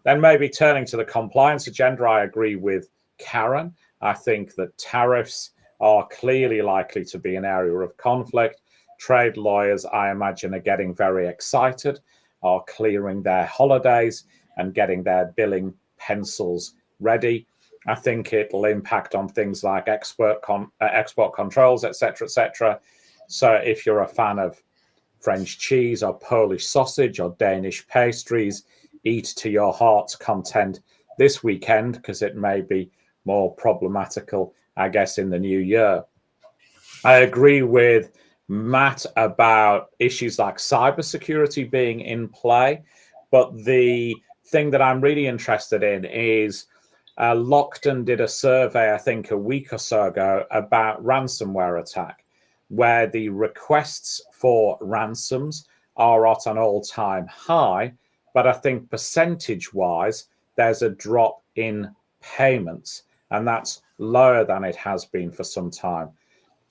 Then maybe turning to the compliance agenda, I agree with Karen. I think that tariffs are clearly likely to be an area of conflict. Trade lawyers, I imagine, are getting very excited, are clearing their holidays and getting their billing pencils ready. I think it'll impact on things like export controls, etc., etc. So if you're a fan of French cheese or Polish sausage or Danish pastries, eat to your heart's content this weekend, because it may be more problematical, I guess, in the new year. I agree with Matt about issues like cybersecurity being in play, but the thing that I'm really interested in is Lockton did a survey, I think, a week or so ago about ransomware attack, where the requests for ransoms are at an all-time high, but I think percentage-wise, there's a drop in payments, and that's lower than it has been for some time.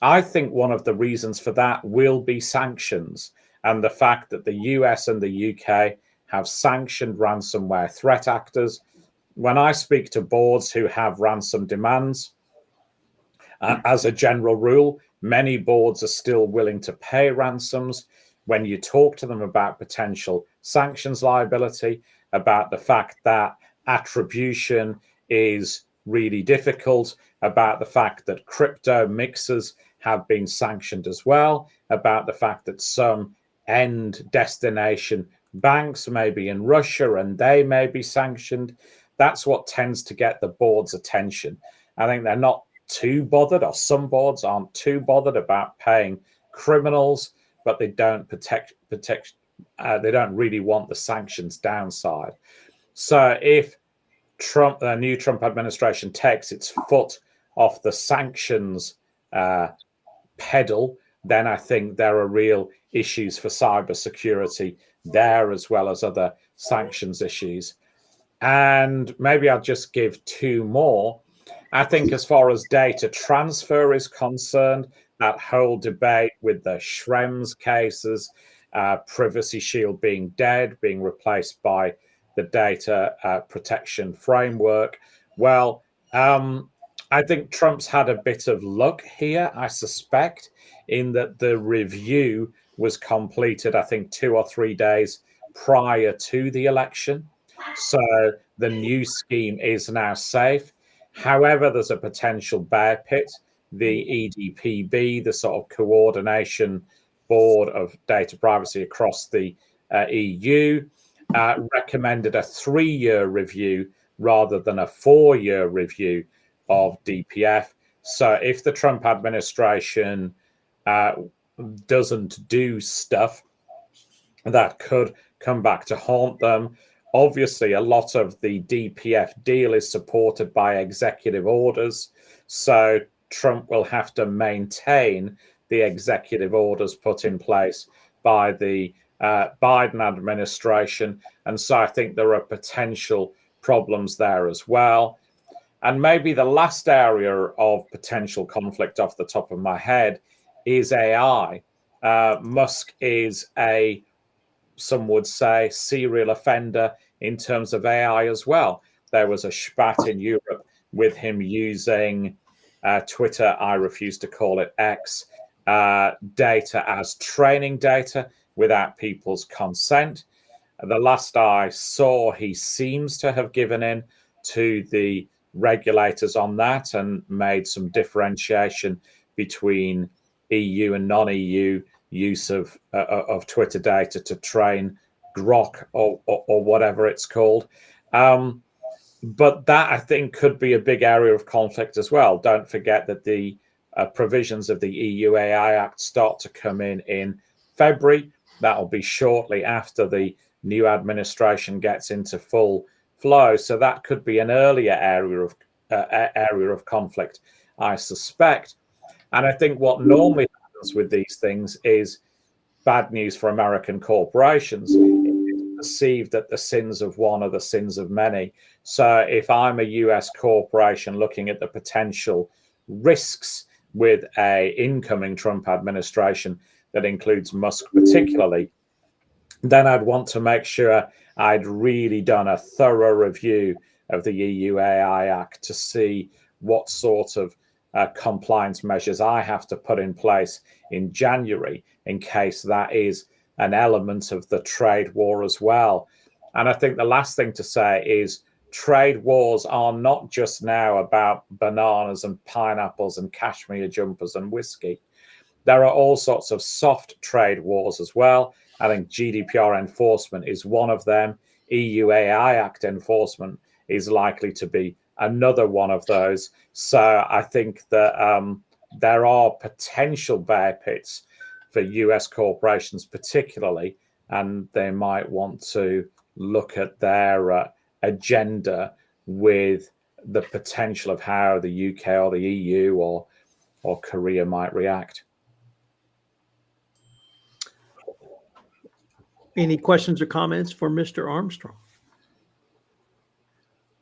I think one of the reasons for that will be sanctions, and the fact that the US and the UK have sanctioned ransomware threat actors. When I speak to boards who have ransom demands, As a general rule, many boards are still willing to pay ransoms. When you talk to them about potential sanctions liability, about the fact that attribution is really difficult, about the fact that crypto mixers have been sanctioned as well, about the fact that some end destination banks may be in Russia and they may be sanctioned, that's what tends to get the board's attention. I think they're not too bothered, or some boards aren't too bothered about paying criminals, but they don't they don't really want the sanctions downside. So if the new Trump administration takes its foot off the sanctions pedal, then I think there are real issues for cybersecurity there, as well as other sanctions issues. And maybe I'll just give two more. I think as far as data transfer is concerned, that whole debate with the Schrems cases, Privacy Shield being dead, being replaced by the data protection framework. Well, I think Trump's had a bit of luck here, I suspect, in that the review was completed, I think, 2 or 3 days prior to the election. So the new scheme is now safe. However, there's a potential bear pit. The EDPB, the sort of coordination board of data privacy across the EU, recommended a 3-year review rather than a 4-year review of DPF. So if the Trump administration doesn't do stuff, that could come back to haunt them. Obviously, a lot of the DPF deal is supported by executive orders. So Trump will have to maintain the executive orders put in place by the Biden administration. And so I think there are potential problems there as well. And maybe the last area of potential conflict off the top of my head is AI. Musk is some would say, serial offender in terms of AI as well. There was a spat in Europe with him using Twitter, I refuse to call it X, data as training data without people's consent. The last I saw, he seems to have given in to the regulators on that and made some differentiation between EU and non-EU use of Twitter data to train Grok or whatever it's called. But that, I think, could be a big area of conflict as well. Don't forget that the provisions of the EU AI Act start to come in February. That'll be shortly after the new administration gets into full flow. So that could be an earlier area of conflict, I suspect. And I think what normally happens with these things is bad news for American corporations. It's perceived that the sins of one are the sins of many. So if I'm a US corporation looking at the potential risks with a incoming Trump administration that includes Musk particularly, then I'd want to make sure I'd really done a thorough review of the EU AI Act to see what sort of compliance measures I have to put in place in January in case that is an element of the trade war as well. And I think the last thing to say is trade wars are not just now about bananas and pineapples and cashmere jumpers and whiskey. There are all sorts of soft trade wars as well. I think GDPR enforcement is one of them. EU AI Act enforcement is likely to be another one of those. So I think that there are potential bear pits for US corporations particularly, and they might want to look at their agenda with the potential of how the UK or the EU or Korea might react. Any questions or comments for Mr. Armstrong?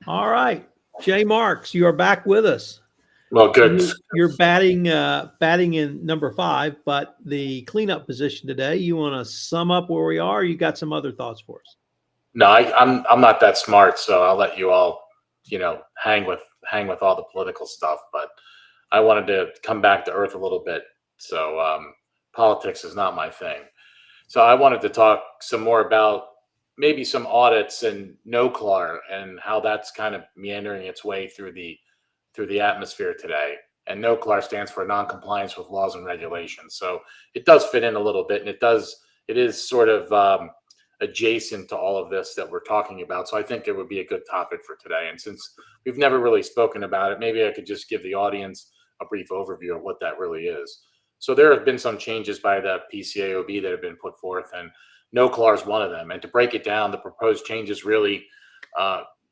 All right, Jay Marks, you are back with us. Well, good. You're batting in number 5, but the cleanup position today. You want to sum up where we are? Or you got some other thoughts for us? No, I'm not that smart, so I'll let you all, hang with all the political stuff. But I wanted to come back to earth a little bit. So politics is not my thing. So I wanted to talk some more about maybe some audits and NOCLAR and how that's kind of meandering its way through the atmosphere today. And NOCLAR stands for non-compliance with laws and regulations. So it does fit in a little bit, and it is sort of adjacent to all of this that we're talking about. So I think it would be a good topic for today. And since we've never really spoken about it, maybe I could just give the audience a brief overview of what that really is. So there have been some changes by the PCAOB that have been put forth, and NOCLAR is one of them. And to break it down, the proposed changes really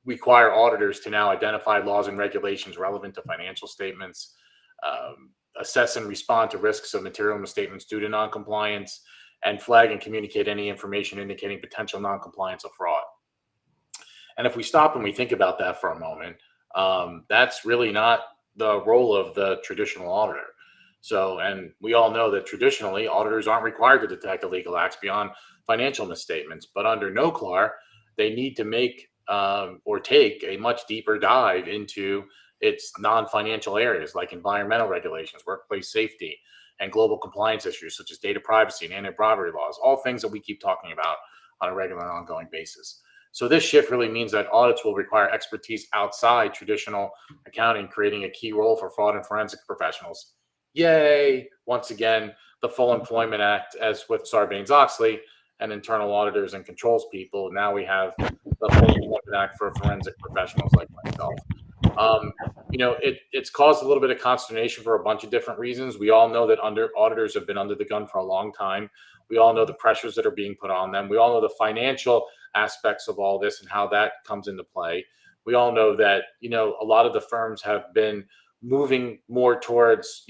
require auditors to now identify laws and regulations relevant to financial statements, assess and respond to risks of material misstatements due to noncompliance, and flag and communicate any information indicating potential noncompliance or fraud. And if we stop and we think about that for a moment, that's really not the role of the traditional auditor. So, and we all know that traditionally auditors aren't required to detect illegal acts beyond financial misstatements, but under NOCLAR, they need to make or take a much deeper dive into its non-financial areas like environmental regulations, workplace safety, and global compliance issues such as data privacy and anti-bribery laws, all things that we keep talking about on a regular and ongoing basis. So this shift really means that audits will require expertise outside traditional accounting, creating a key role for fraud and forensic professionals. Yay! Once again, the Full Employment Act, as with Sarbanes-Oxley and internal auditors and controls people, now we have the Full Employment Act for forensic professionals like myself. It's caused a little bit of consternation for a bunch of different reasons. We all know that auditors have been under the gun for a long time. We all know the pressures that are being put on them. We all know the financial aspects of all this and how that comes into play. We all know that, a lot of the firms have been moving more towards,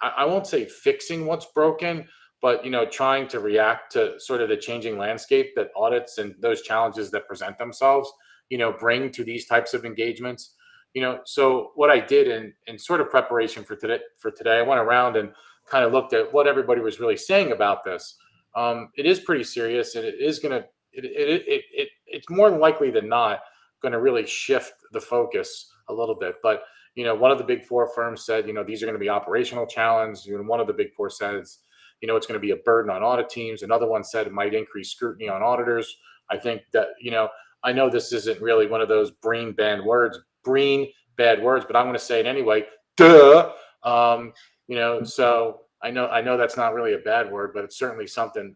I won't say fixing what's broken, but, trying to react to sort of the changing landscape that audits and those challenges that present themselves, bring to these types of engagements. So what I did in sort of preparation for today, I went around and kind of looked at what everybody was really saying about this. It is pretty serious, and it is going to, it's more likely than not going to really shift the focus a little bit. But, one of the big four firms said, these are going to be operational challenges. One of the big four says, it's going to be a burden on audit teams. Another one said it might increase scrutiny on auditors. I think that, I know this isn't really one of those brain bad words, but I'm going to say it anyway. Duh. So I know that's not really a bad word, but it's certainly something.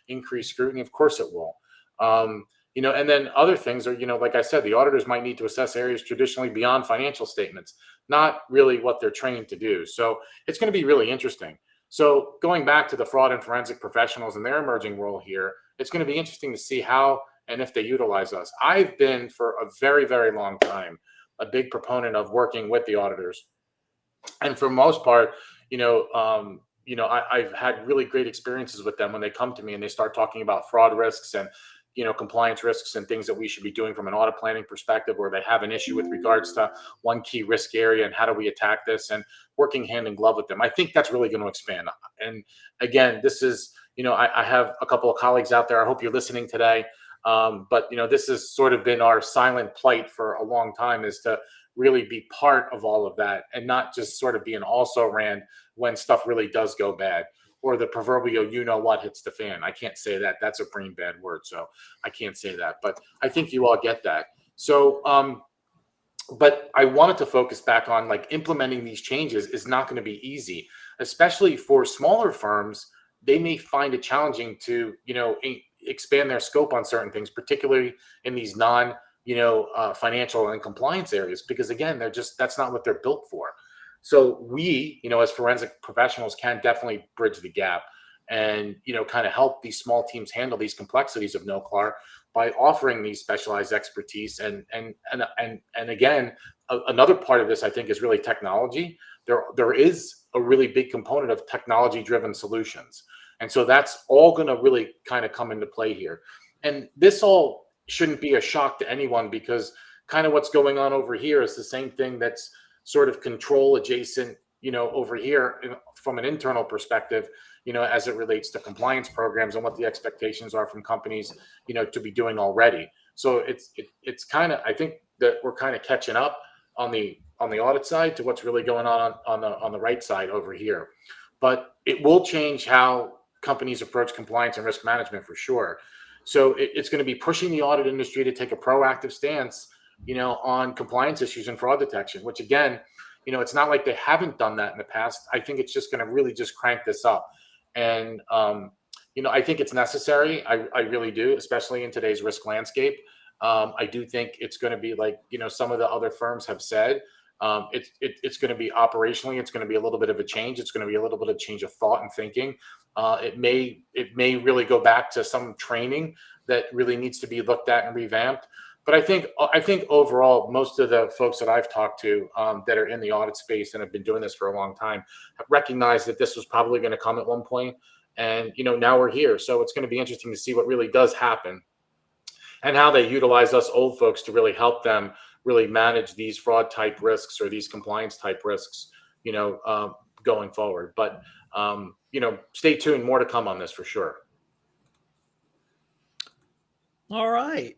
Increased scrutiny, of course it will. And then other things are, like I said, the auditors might need to assess areas traditionally beyond financial statements, not really what they're trained to do. So it's going to be really interesting. So going back to the fraud and forensic professionals and their emerging role here, it's going to be interesting to see how and if they utilize us. I've been for a very, very long time a big proponent of working with the auditors, and for the most part, I've had really great experiences with them when they come to me and they start talking about fraud risks and compliance risks and things that we should be doing from an audit planning perspective, or they have an issue with regards to one key risk area and how do we attack this, and working hand in glove with them. I think that's really going to expand. And again, this is, I have a couple of colleagues out there. I hope you're listening today. But this has sort of been our silent plight for a long time, is to really be part of all of that and not just sort of be an also-ran when stuff really does go bad, or the proverbial what hits the fan. I can't say that. That's a brain bad word, so I can't say that. But I think you all get that. So, but I wanted to focus back on, like, implementing these changes is not going to be easy, especially for smaller firms. They may find it challenging to, expand their scope on certain things, particularly in these financial and compliance areas, because again, that's not what they're built for. So we, as forensic professionals, can definitely bridge the gap and, kind of help these small teams handle these complexities of NOCLAR by offering these specialized expertise. And again, another part of this, I think, is really technology. There is a really big component of technology-driven solutions. And so that's all going to really kind of come into play here. And this all shouldn't be a shock to anyone, because kind of what's going on over here is the same thing that's sort of control adjacent, over here from an internal perspective, as it relates to compliance programs and what the expectations are from companies, to be doing already. So it's kind of, I think that we're kind of catching up on the on the audit side to what's really going on the right side over here. But it will change how companies approach compliance and risk management for sure. So it's going to be pushing the audit industry to take a proactive stance, on compliance issues and fraud detection, which again, it's not like they haven't done that in the past. I think it's just going to really just crank this up. And, I think it's necessary. I really do, especially in today's risk landscape. I do think it's going to be like, some of the other firms have said, it's going to be operationally, it's going to be a little bit of a change. It's going to be a little bit of change of thought and thinking. It may really go back to some training that really needs to be looked at and revamped. But I think overall, most of the folks that I've talked to that are in the audit space and have been doing this for a long time have recognized that this was probably going to come at one point. And, now we're here. So it's going to be interesting to see what really does happen and how they utilize us old folks to really help them really manage these fraud type risks or these compliance type risks, going forward. But, stay tuned. More to come on this for sure. All right.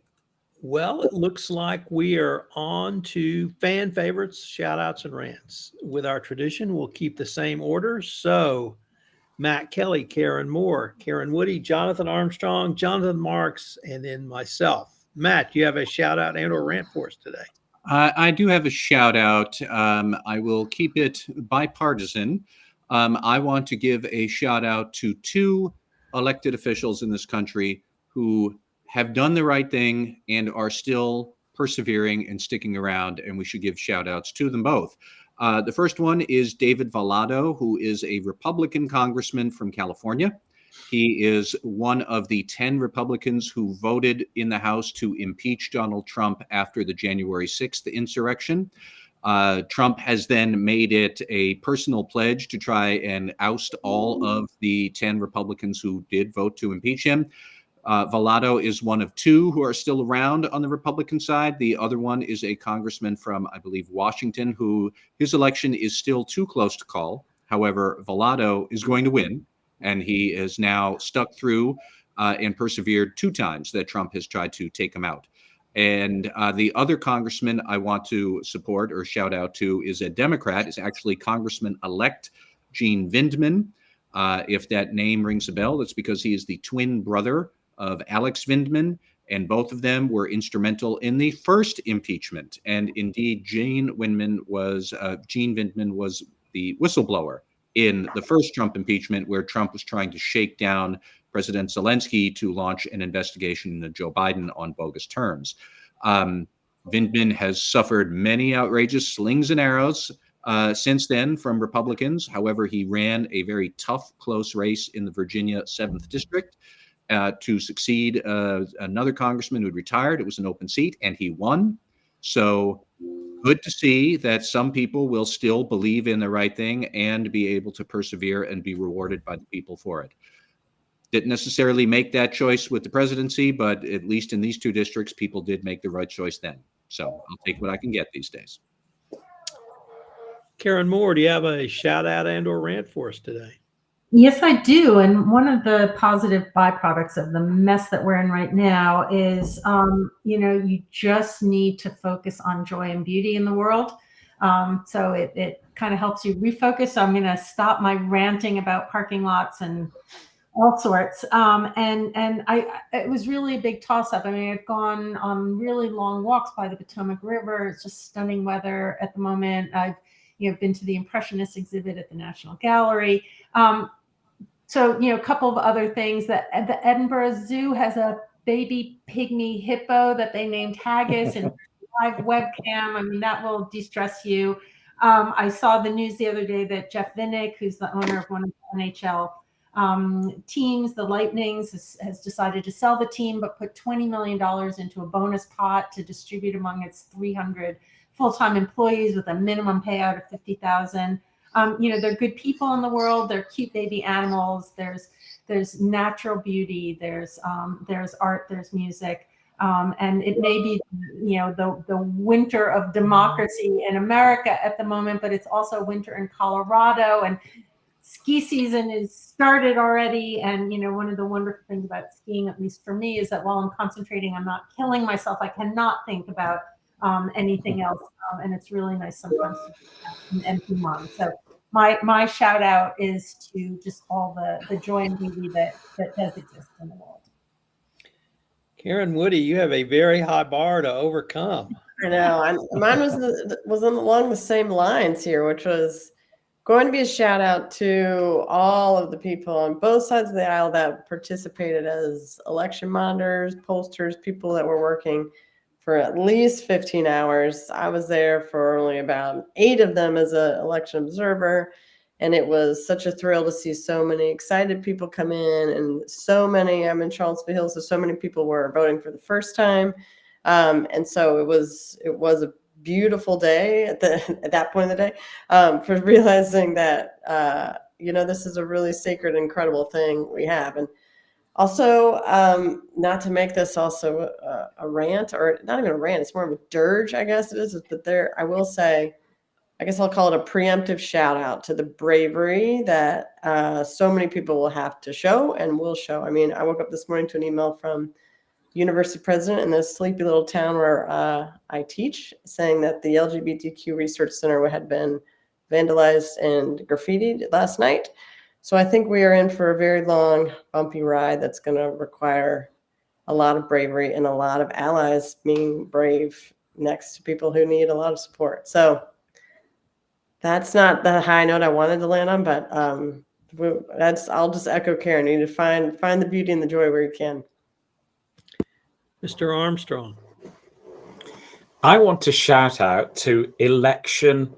Well, it looks like we are on to fan favorites, shout outs, and rants. With our tradition, we'll keep the same order. So, Matt Kelly, Karen Moore, Karen Woody, Jonathan Armstrong, Jonathan Marks, and then myself. Matt, you have a shout out and or rant for us today? I do have a shout out. I will keep it bipartisan. I want to give a shout out to 2 elected officials in this country who have done the right thing and are still persevering and sticking around, and we should give shout outs to them both. The first one is David Vallado, who is a Republican congressman from California. He is one of the 10 Republicans who voted in the House to impeach Donald Trump after the January 6th insurrection. Trump has then made it a personal pledge to try and oust all of the 10 Republicans who did vote to impeach him. Vallado is one of 2 who are still around on the Republican side. The other one is a congressman from, I believe, Washington, who his election is still too close to call. However, Vallado is going to win, and he is now stuck through and persevered 2 times that Trump has tried to take him out. And the other congressman I want to support or shout out to is a Democrat, is actually Congressman-elect Gene Vindman. If that name rings a bell, that's because he is the twin brother of Alex Vindman, and both of them were instrumental in the first impeachment. And indeed, Gene Vindman was the whistleblower in the first Trump impeachment, where Trump was trying to shake down President Zelensky to launch an investigation into Joe Biden on bogus terms. Vindman has suffered many outrageous slings and arrows since then from Republicans. However, he ran a very tough, close race in the Virginia 7th District to succeed another congressman who had retired. It was an open seat, and he won. So good to see that some people will still believe in the right thing and be able to persevere and be rewarded by the people for it. Didn't necessarily make that choice with the presidency, but at least in these 2 districts, people did make the right choice then. So I'll take what I can get these days. Karen Moore, do you have a shout out and or rant for us today? Yes, I do. And one of the positive byproducts of the mess that we're in right now is, you just need to focus on joy and beauty in the world. So it kind of helps you refocus. So I'm going to stop my ranting about parking lots and all sorts. It was really a big toss up. I mean, I've gone on really long walks by the Potomac River. It's just stunning weather at the moment. I've been to the Impressionist exhibit at the National Gallery. So, a couple of other things. That the Edinburgh Zoo has a baby pygmy hippo that they named Haggis and live webcam. I mean, that will de-stress you. I saw the news the other day that Jeff Vinnick, who's the owner of one of the NHL teams, the Lightnings, has decided to sell the team, but put $20 million into a bonus pot to distribute among its 300 full-time employees with a minimum payout of $50,000. They're good people in the world. They're cute baby animals. There's natural beauty. There's art. There's music. And it may be, the winter of democracy in America at the moment, but it's also winter in Colorado, and ski season is started already. And, one of the wonderful things about skiing, at least for me, is that while I'm concentrating, I'm not killing myself. I cannot think about anything else. And it's really nice sometimes to have an empty mind. So my shout out is to just all the joy and beauty that does exist in the world. Karen Woody, you have a very high bar to overcome. I know. Mine was along the same lines here, which was going to be a shout out to all of the people on both sides of the aisle that participated as election monitors, pollsters, people that were working for at least 15 hours. I was there for only about 8 of them as an election observer. And it was such a thrill to see so many excited people come in, and so many, I'm in Charlottesville Hills, so many people were voting for the first time. And so it was a beautiful day at that point of the day, for realizing that, this is a really sacred, incredible thing we have. And also, not to make this also a rant, or not even a rant, it's more of a dirge, I guess it is. But I will say, I guess I'll call it a preemptive shout out to the bravery that so many people will have to show and will show. I mean, I woke up this morning to an email from university president in this sleepy little town where I teach, saying that the LGBTQ Research Center had been vandalized and graffitied last night. So I think we are in for a very long, bumpy ride that's going to require a lot of bravery and a lot of allies being brave next to people who need a lot of support. So that's not the high note I wanted to land on, but I'll just echo Karen. You need to find the beauty and the joy where you can. Mr. Armstrong. I want to shout out to election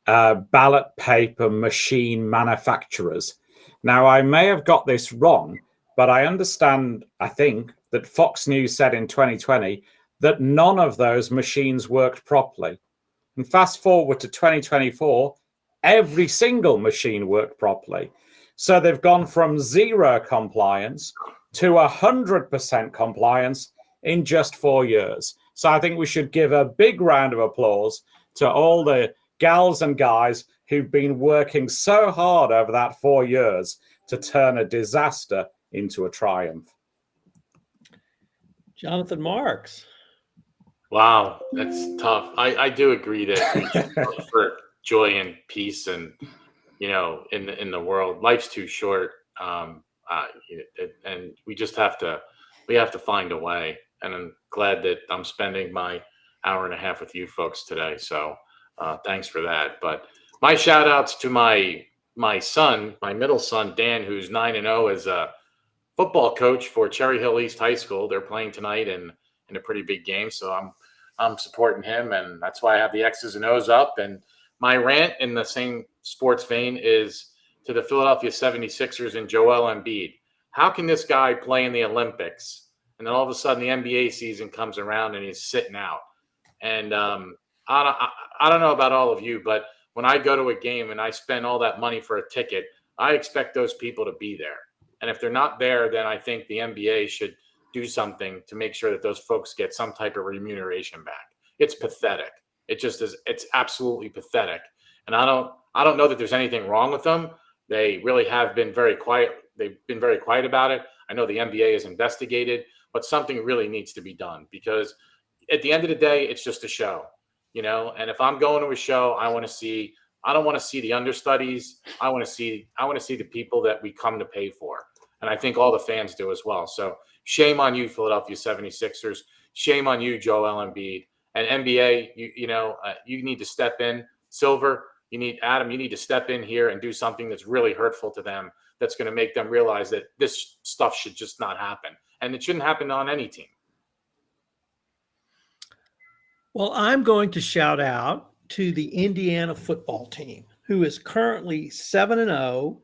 ballot paper machine manufacturers. Now, I may have got this wrong, but I think that Fox News said in 2020 that none of those machines worked properly. And fast forward to 2024, every single machine worked properly. So they've gone from 0 compliance to 100% compliance in just 4 years. So I think we should give a big round of applause to all the gals and guys who've been working so hard over that 4 years to turn a disaster into a triumph. Jonathan Marks. Wow, that's tough. I do agree that we should look for joy and peace, and in the world, life's too short, and we just have to find a way. And I'm glad that I'm spending my hour and a half with you folks today. So thanks for that. But my shout outs to my son, my middle son, Dan, who's 9-0 as a football coach for Cherry Hill East High School. They're playing tonight in a pretty big game. So I'm supporting him, and that's why I have the X's and O's up. And my rant in the same sports vein is to the Philadelphia 76ers and Joel Embiid. How can this guy play in the Olympics, and then all of a sudden the NBA season comes around and he's sitting out? And I don't know about all of you, but when I go to a game and I spend all that money for a ticket, I expect those people to be there. And if they're not there, then I think the NBA should do something to make sure that those folks get some type of remuneration back. It's pathetic. It just is. It's absolutely pathetic. And I don't know that there's anything wrong with them. They really have been very quiet. They've been very quiet about it. I know the NBA has investigated, but something really needs to be done, because at the end of the day, it's just a show, and if I'm going to a show, I don't want to see the understudies. I want to see the people that we come to pay for. And I think all the fans do as well. So shame on you, Philadelphia 76ers. Shame on you, Joel Embiid. And NBA, you need to step in. Silver, you need to step in here and do something that's really hurtful to them, that's going to make them realize that this stuff should just not happen. And it shouldn't happen on any team. Well, I'm going to shout out to the Indiana football team, who is currently 7-0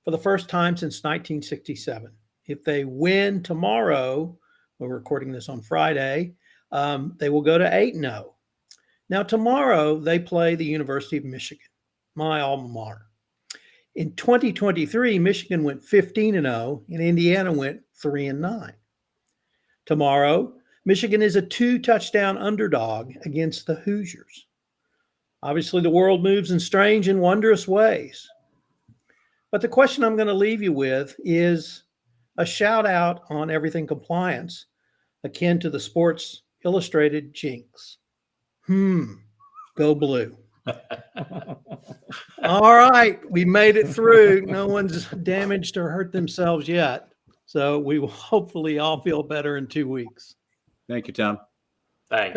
for the first time since 1967. If they win tomorrow, we're recording this on Friday, they will go to 8-0. Now, tomorrow they play the University of Michigan, my alma mater. In 2023, Michigan went 15-0 and Indiana went 3-9. Tomorrow, Michigan is a 2-touchdown underdog against the Hoosiers. Obviously, the world moves in strange and wondrous ways. But the question I'm going to leave you with is a shout out on everything compliance, akin to the Sports Illustrated jinx. Go blue. All right. We made it through. No one's damaged or hurt themselves yet. So we will hopefully all feel better in 2 weeks. Thank you, Tom. Thanks.